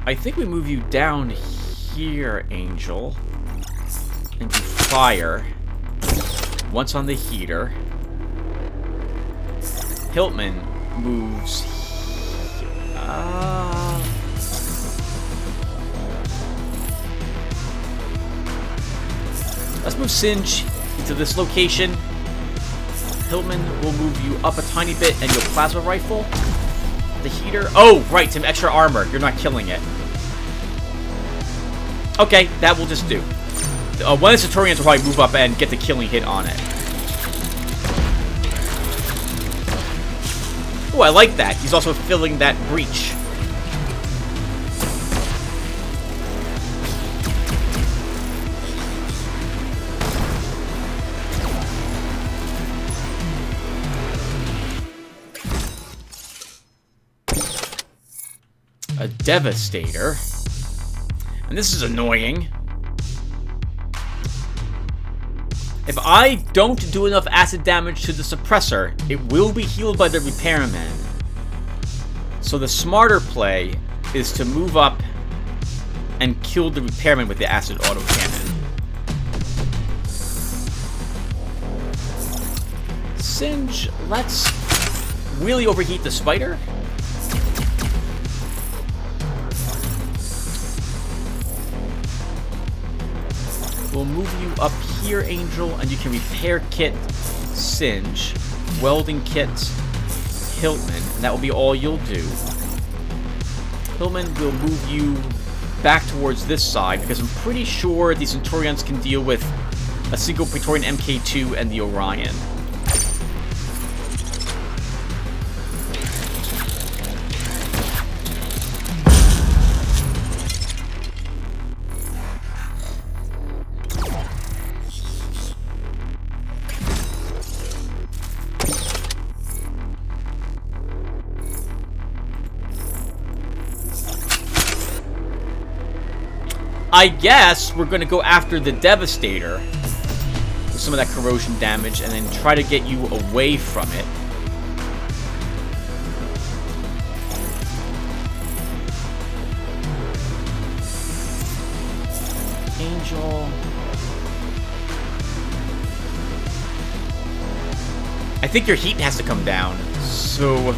I think we move you down here, Angel. And you fire. Once on the Heater. Hiltman moves... Let's move Singe into this location. Hillman will move you up a tiny bit, and your plasma rifle. The Heater. Oh, right, some extra armor. You're not killing it. Okay, that will just do. One of the Centurions will probably move up and get the killing hit on it. Oh, I like that. He's also filling that breach. A Devastator. And this is annoying. If I don't do enough acid damage to the suppressor, it will be healed by the repairman. So the smarter play is to move up and kill the repairman with the acid autocannon. Singe, let's really overheat the spider. We'll move you up here, Angel, and you can Repair Kit Singe, Welding Kit Hillman, and that will be all you'll do. Hillman will move you back towards this side, because I'm pretty sure the Centurions can deal with a single Praetorian MK2 and the Orion. I guess we're going to go after the Devastator with some of that corrosion damage and then try to get you away from it. Angel. I think your heat has to come down, so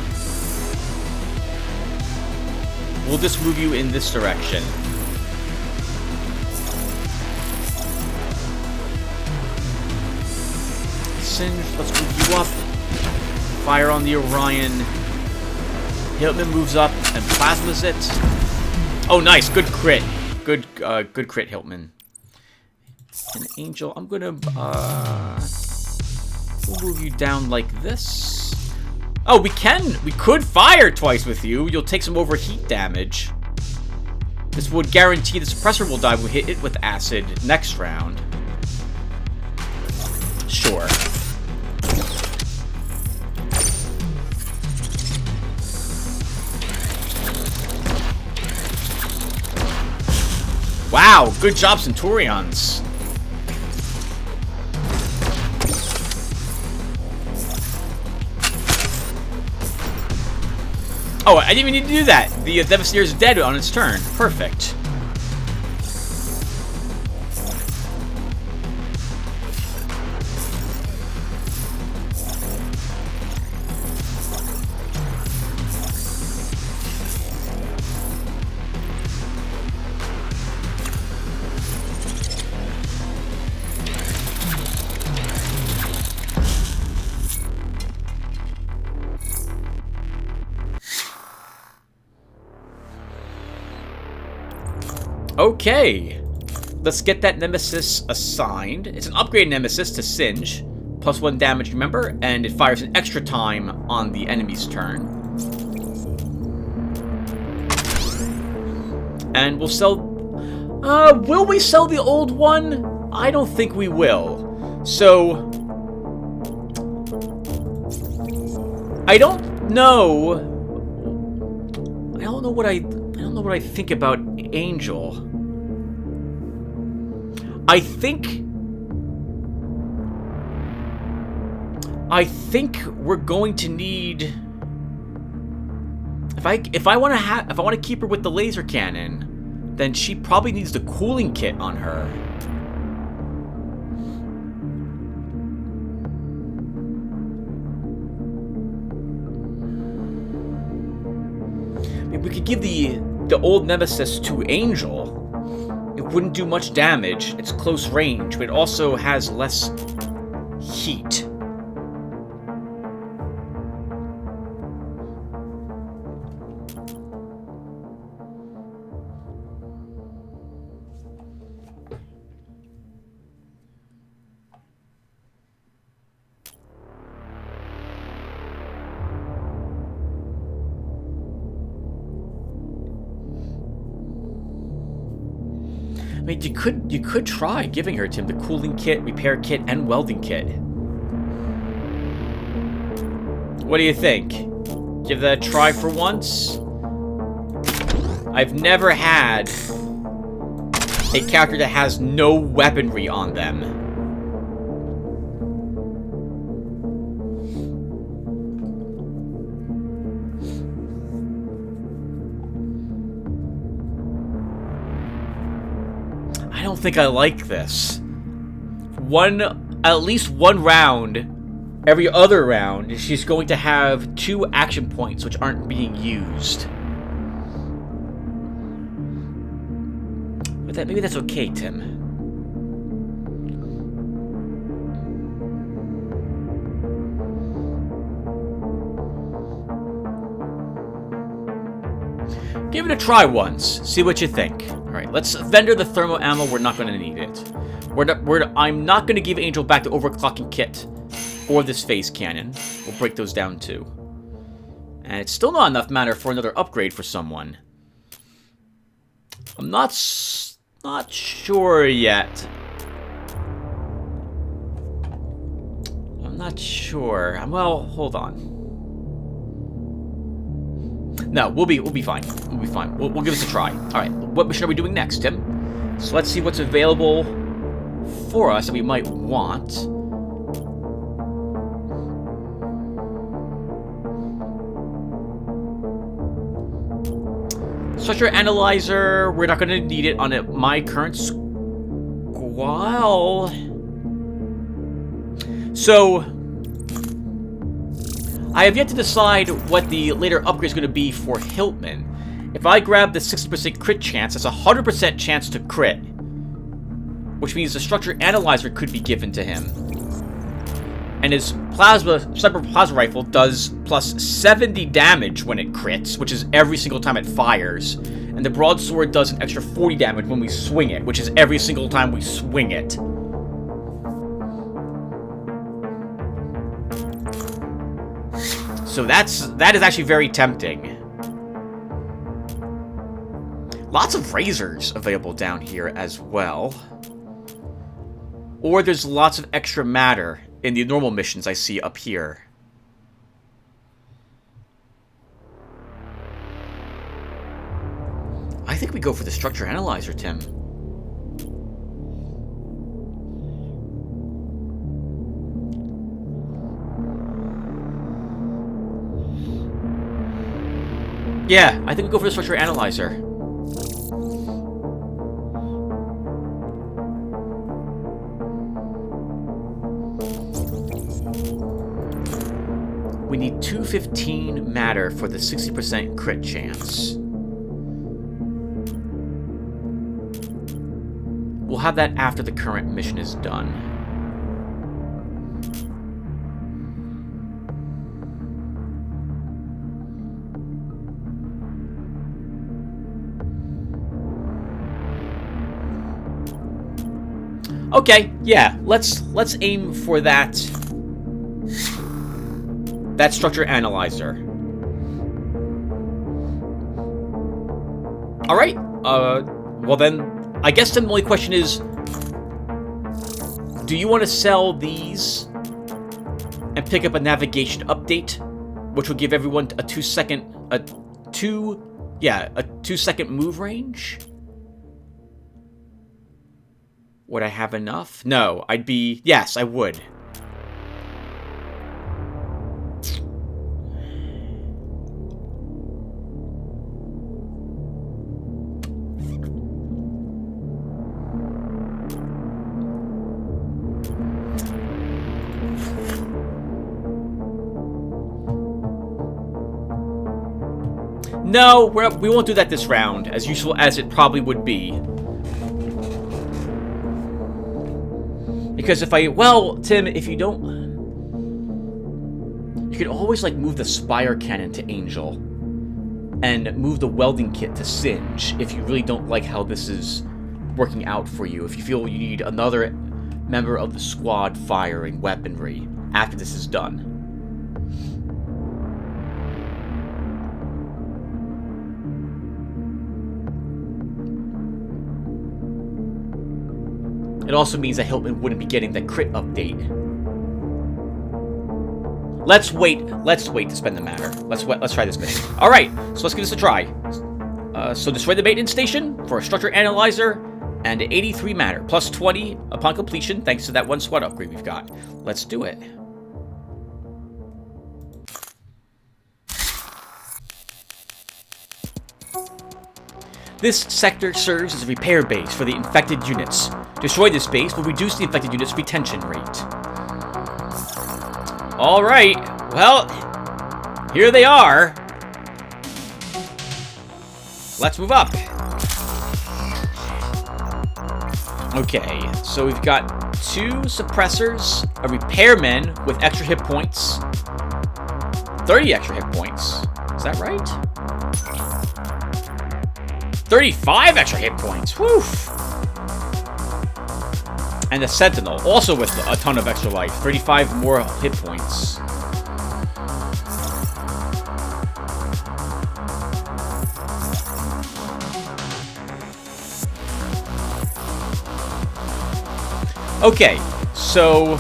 we'll just move you in this direction. Singe, let's move you up. Fire on the Orion. Hiltman moves up and plasmas it. Oh, nice. Good crit. Good crit, Hiltman. An Angel, I'm gonna, we'll move you down like this. Oh, we could fire twice with you. You'll take some overheat damage. This would guarantee the suppressor will die when we hit it with acid next round. Sure. Wow, good job, Centurions. Oh, I didn't even need to do that. The Devastator is dead on its turn. Perfect. Okay, let's get that Nemesis assigned. It's an upgraded Nemesis to Singe. +1 damage, remember? And it fires an extra time on the enemy's turn. And we'll sell... will we sell the old one? I don't think we will. So... I don't know what I think about Angel. I think we're going to need, if I want to keep her with the laser cannon, then she probably needs the cooling kit on her. I mean, we could give the old Nemesis to Angel. It wouldn't do much damage. It's close range, but it also has less heat. I mean, you could try giving her, Tim, the cooling kit, repair kit, and welding kit. What do you think? Give that a try for once? I've never had a character that has no weaponry on them. I don't think I like this. At least one round, every other round, she's going to have 2 action points which aren't being used. But maybe that's okay, Tim. Give it a try once. See what you think. Alright, let's vendor the thermal ammo. We're not going to need it. I'm not going to give Angel back the overclocking kit or this phase cannon. We'll break those down too. And it's still not enough matter for another upgrade for someone. I'm not sure yet. I'm not sure. Well, hold on. No, we'll be fine. We'll be fine. We'll give this a try. All right, what mission are we doing next, Tim? So let's see what's available for us that we might want. Structure analyzer. We're not going to need it on my current squall. So I have yet to decide what the later upgrade is going to be for Hiltman. If I grab the 60% crit chance, that's a 100% chance to crit. Which means the structure analyzer could be given to him. And his sniper plasma rifle does plus 70 damage when it crits, which is every single time it fires. And the broadsword does an extra 40 damage when we swing it, which is every single time we swing it. So that is actually very tempting. Lots of razors available down here as well. Or there's lots of extra matter in the normal missions I see up here. I think we go for the structure analyzer, Tim. Yeah, I think we go for the structure analyzer. We need 215 matter for the 60% crit chance. We'll have that after the current mission is done. Okay, yeah, let's aim for that structure analyzer. All right. Well then, I guess then the only question is, do you want to sell these and pick up a navigation update, which will give everyone a 2-second move range? Would I have enough? No, yes, I would. No, we won't do that this round, as useful as it probably would be. Because well, Tim, if you don't... You could always, like, move the Spire Cannon to Angel. And move the Welding Kit to Singe, if you really don't like how this is working out for you. If you feel you need another member of the squad firing weaponry after this is done. It also means that Hiltman wouldn't be getting the crit update. Let's wait to spend the matter. Let's try this mission. Alright, so let's give this a try. So destroy the maintenance station for a structure analyzer and 83 matter, plus 20 upon completion, thanks to that one sweat upgrade we've got. Let's do it. This sector serves as a repair base for the infected units. Destroy this base will reduce the infected unit's retention rate. Alright, well, here they are. Let's move up. Okay, so we've got 2 suppressors, a repairman with extra hit points, 30 extra hit points. Is that right? 35 extra hit points. Woof. And a Sentinel, also with a ton of extra life. 35 more hit points. Okay, so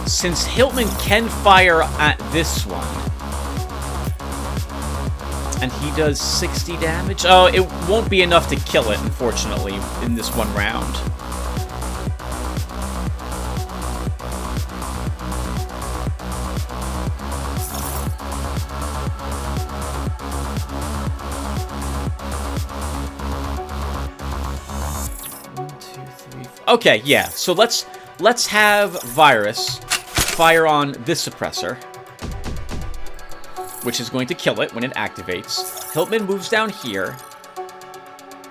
since Hiltman can fire at this one, and he does 60 damage. Oh, it won't be enough to kill it, unfortunately, in this one round. Okay, yeah. So let's have Virus fire on this suppressor, which is going to kill it when it activates. Hiltman moves down here,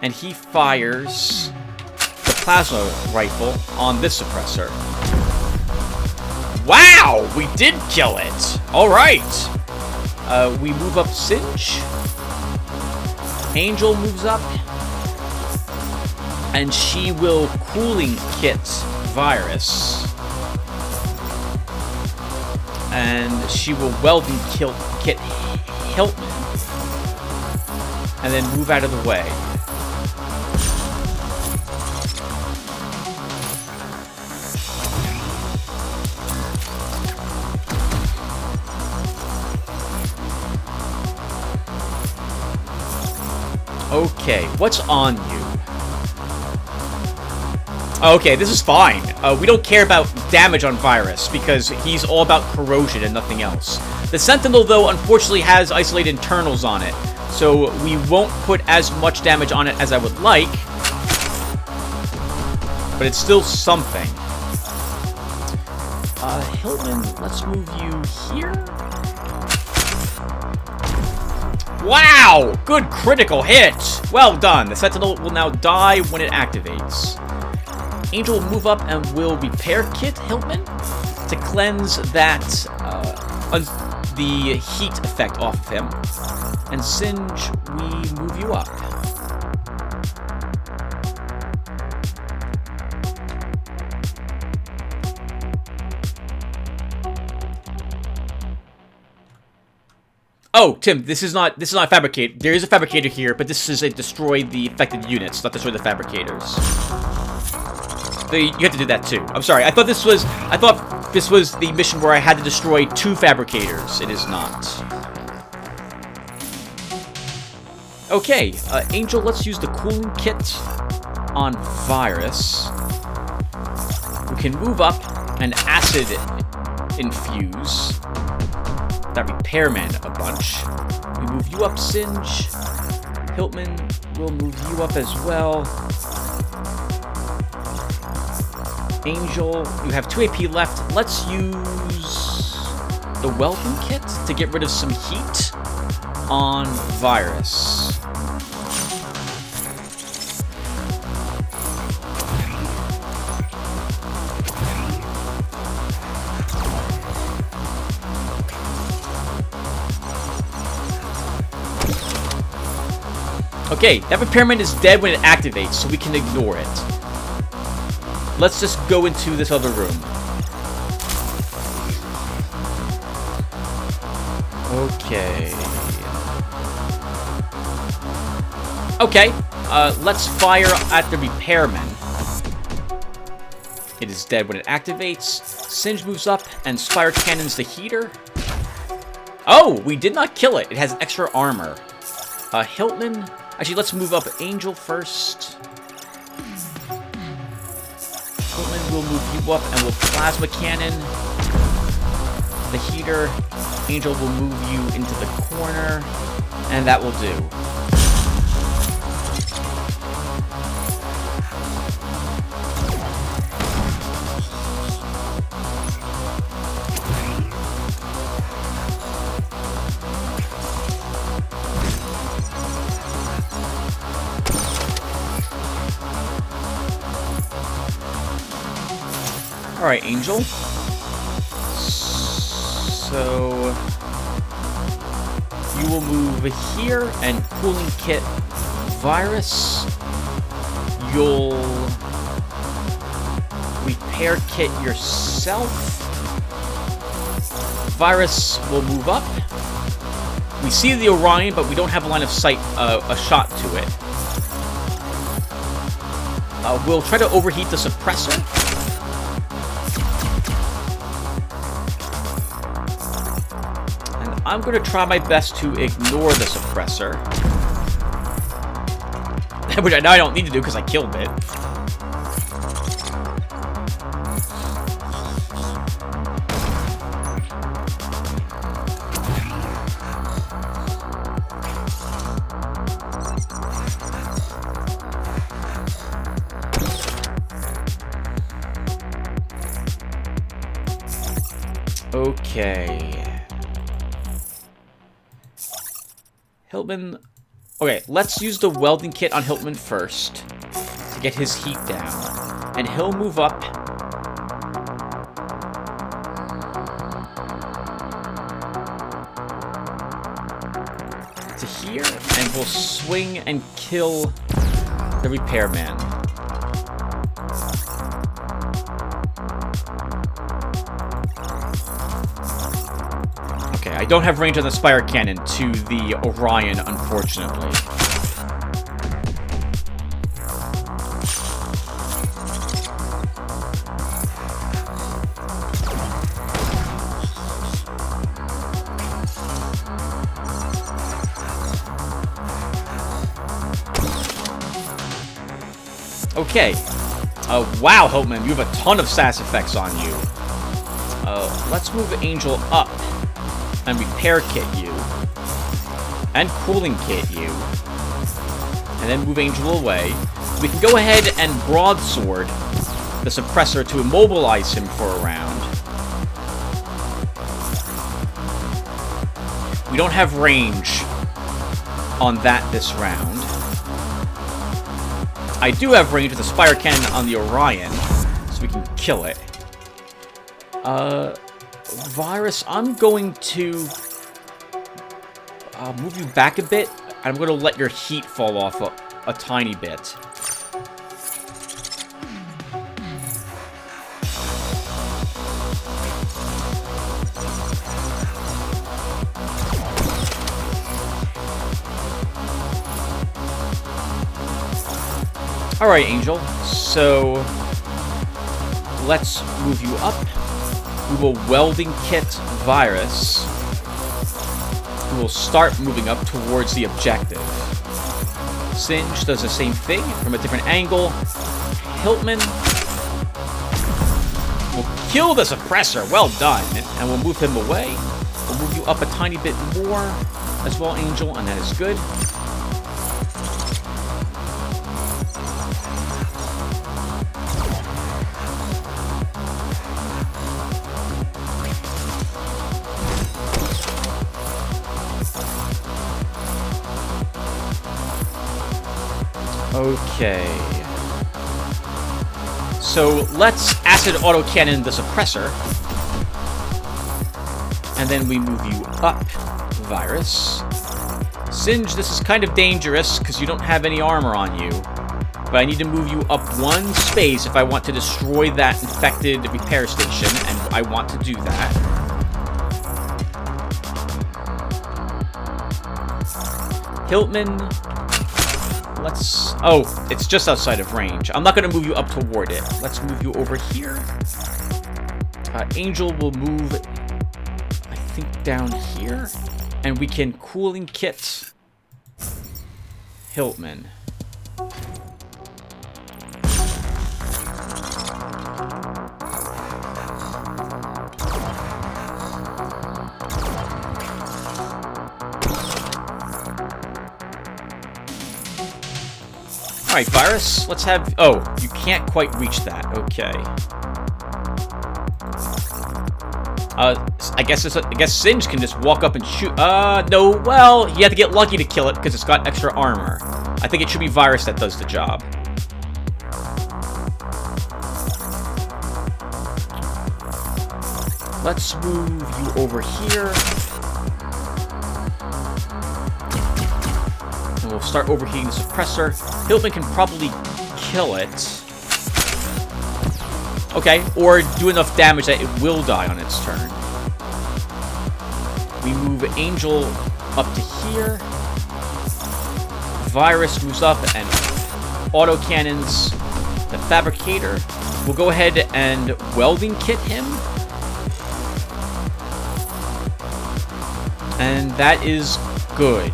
and he fires the plasma rifle on this suppressor. Wow! We did kill it! Alright. We move up Singe. Angel moves up. And she will Cooling Kit Virus. And she will Welding Kit Hiltman. And then move out of the way. Okay, what's on you? Okay, this is fine. We don't care about damage on Virus, because he's all about corrosion and nothing else. The Sentinel, though, unfortunately has isolated internals on it, so we won't put as much damage on it as I would like, but it's still something. Hilton, let's move you here. Wow! Good critical hit! Well done. The Sentinel will now die when it activates. Angel will move up and will Repair Kit Hiltman to cleanse that the heat effect off of him. And Singe, we move you up. Oh, Tim, this is not a fabricate. There is a fabricator here, but this is a destroy the affected units, not destroy the fabricators. So you have to do that too. I'm sorry. I thought this was the mission where I had to destroy 2 fabricators. It is not. Okay, Angel, let's use the Cooling Kit on Virus. We can move up and Acid Infuse that Repairman a bunch. We move you up, Singe. Hiltman will move you up as well. Angel, you have 2 AP left. Let's use the Welding Kit to get rid of some heat on Virus. Okay, that Repairman is dead when it activates, so we can ignore it. Let's just go into this other room. Okay. Okay, let's fire at the Repairman. It is dead when it activates. Singe moves up and Spire Cannons the heater. Oh, we did not kill it. It has extra armor. Hiltman. Actually, let's move up Angel first. Hiltman will move you up and we'll Plasma Cannon the heater. Angel will move you into the corner. And that will do. Alright, Angel. So you will move here and Cooling Kit Virus. You'll Repair Kit yourself. Virus will move up. We see the Orion, but we don't have a line of sight, a shot to it. We'll try to overheat the suppressor. I'm going to try my best to ignore the suppressor. Which I know I don't need to do because I killed it. Okay. Hiltman. Okay, let's use the Welding Kit on Hiltman first to get his heat down. And he'll move up. up to here, and we'll swing and kill the repairman. Okay, I don't have range on the Spire Cannon to the Orion, unfortunately. Okay. Wow, Hiltman, you have a ton of sass effects on you. Let's move Angel up and repair kit you. And cooling kit you. And then move Angel away. We can go ahead and broadsword the suppressor to immobilize him for a round. We don't have range on that this round. I do have range with the Spire Cannon on the Orion, so we can kill it. Virus, I'm going to move you back a bit. I'm going to let your heat fall off a tiny bit. Alright, Angel. So, let's move you up. We will welding kit Virus. We will start moving up towards the objective. Singe does the same thing from a different angle. Hiltman will kill the suppressor. Well done. And we'll move him away. We'll move you up a tiny bit more as well, Angel, and that is good. Okay. So let's acid autocannon the suppressor. And then we move you up, Virus. Singe, this is kind of dangerous because you don't have any armor on you. But I need to move you up one space if I want to destroy that infected repair station, and I want to do that. Hiltman. Let's... Oh, it's just outside of range. I'm not going to move you up toward it. Let's move you over here. Angel will move, I think, down here. And we can cooling kit Hiltman. Alright, Virus, let's have... Oh, you can't quite reach that. Okay. I guess Singe can just walk up and shoot. No, well, you have to get lucky to kill it because it's got extra armor. I think it should be Virus that does the job. Let's move you over here. And we'll start overheating the suppressor. Hiltman can probably kill it. Okay, or do enough damage that it will die on its turn. We move Angel up to here. Virus moves up and autocannons the Fabricator. We'll go ahead and welding kit him. And that is good.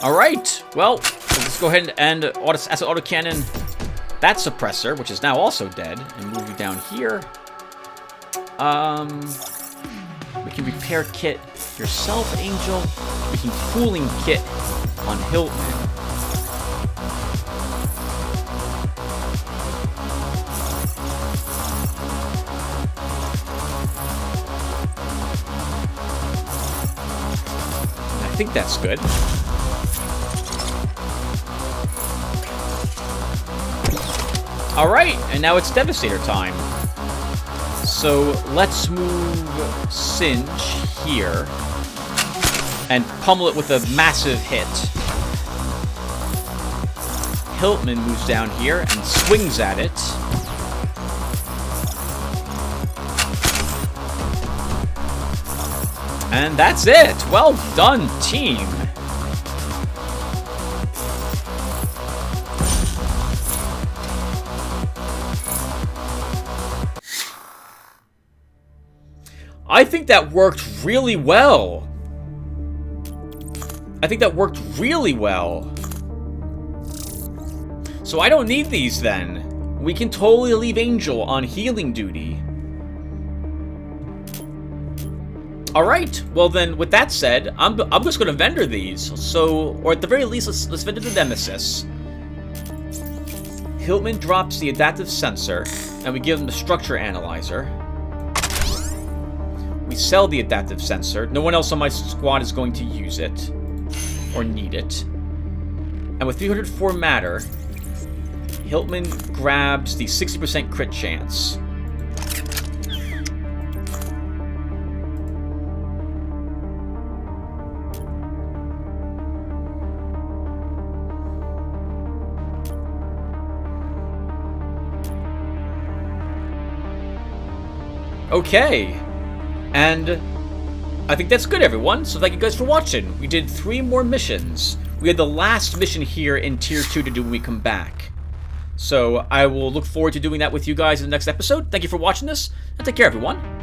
Alright, well, let's go ahead and acid autocannon that suppressor, which is now also dead, and move you down here. We can repair kit yourself, Angel. We can cooling kit on Hiltman. I think that's good. Alright, and now it's Devastator time. So let's move Singe here and pummel it with a massive hit. Hiltman moves down here and swings at it. And that's it! Well done, team! I think that worked really well. So I don't need these then. We can totally leave Angel on healing duty. Alright, well then, with that said, I'm just going to vendor these. So, or at the very least, let's vendor the Nemesis. Hiltman drops the adaptive sensor, and we give him the structure analyzer. We sell the adaptive sensor. No one else on my squad is going to use it. Or need it. And with 304 matter, Hiltman grabs the 60% crit chance. Okay. And I think that's good, everyone. So thank you guys for watching. We did 3 more missions. We had the last mission here in Tier 2 to do when we come back. So I will look forward to doing that with you guys in the next episode. Thank you for watching this, and take care, everyone.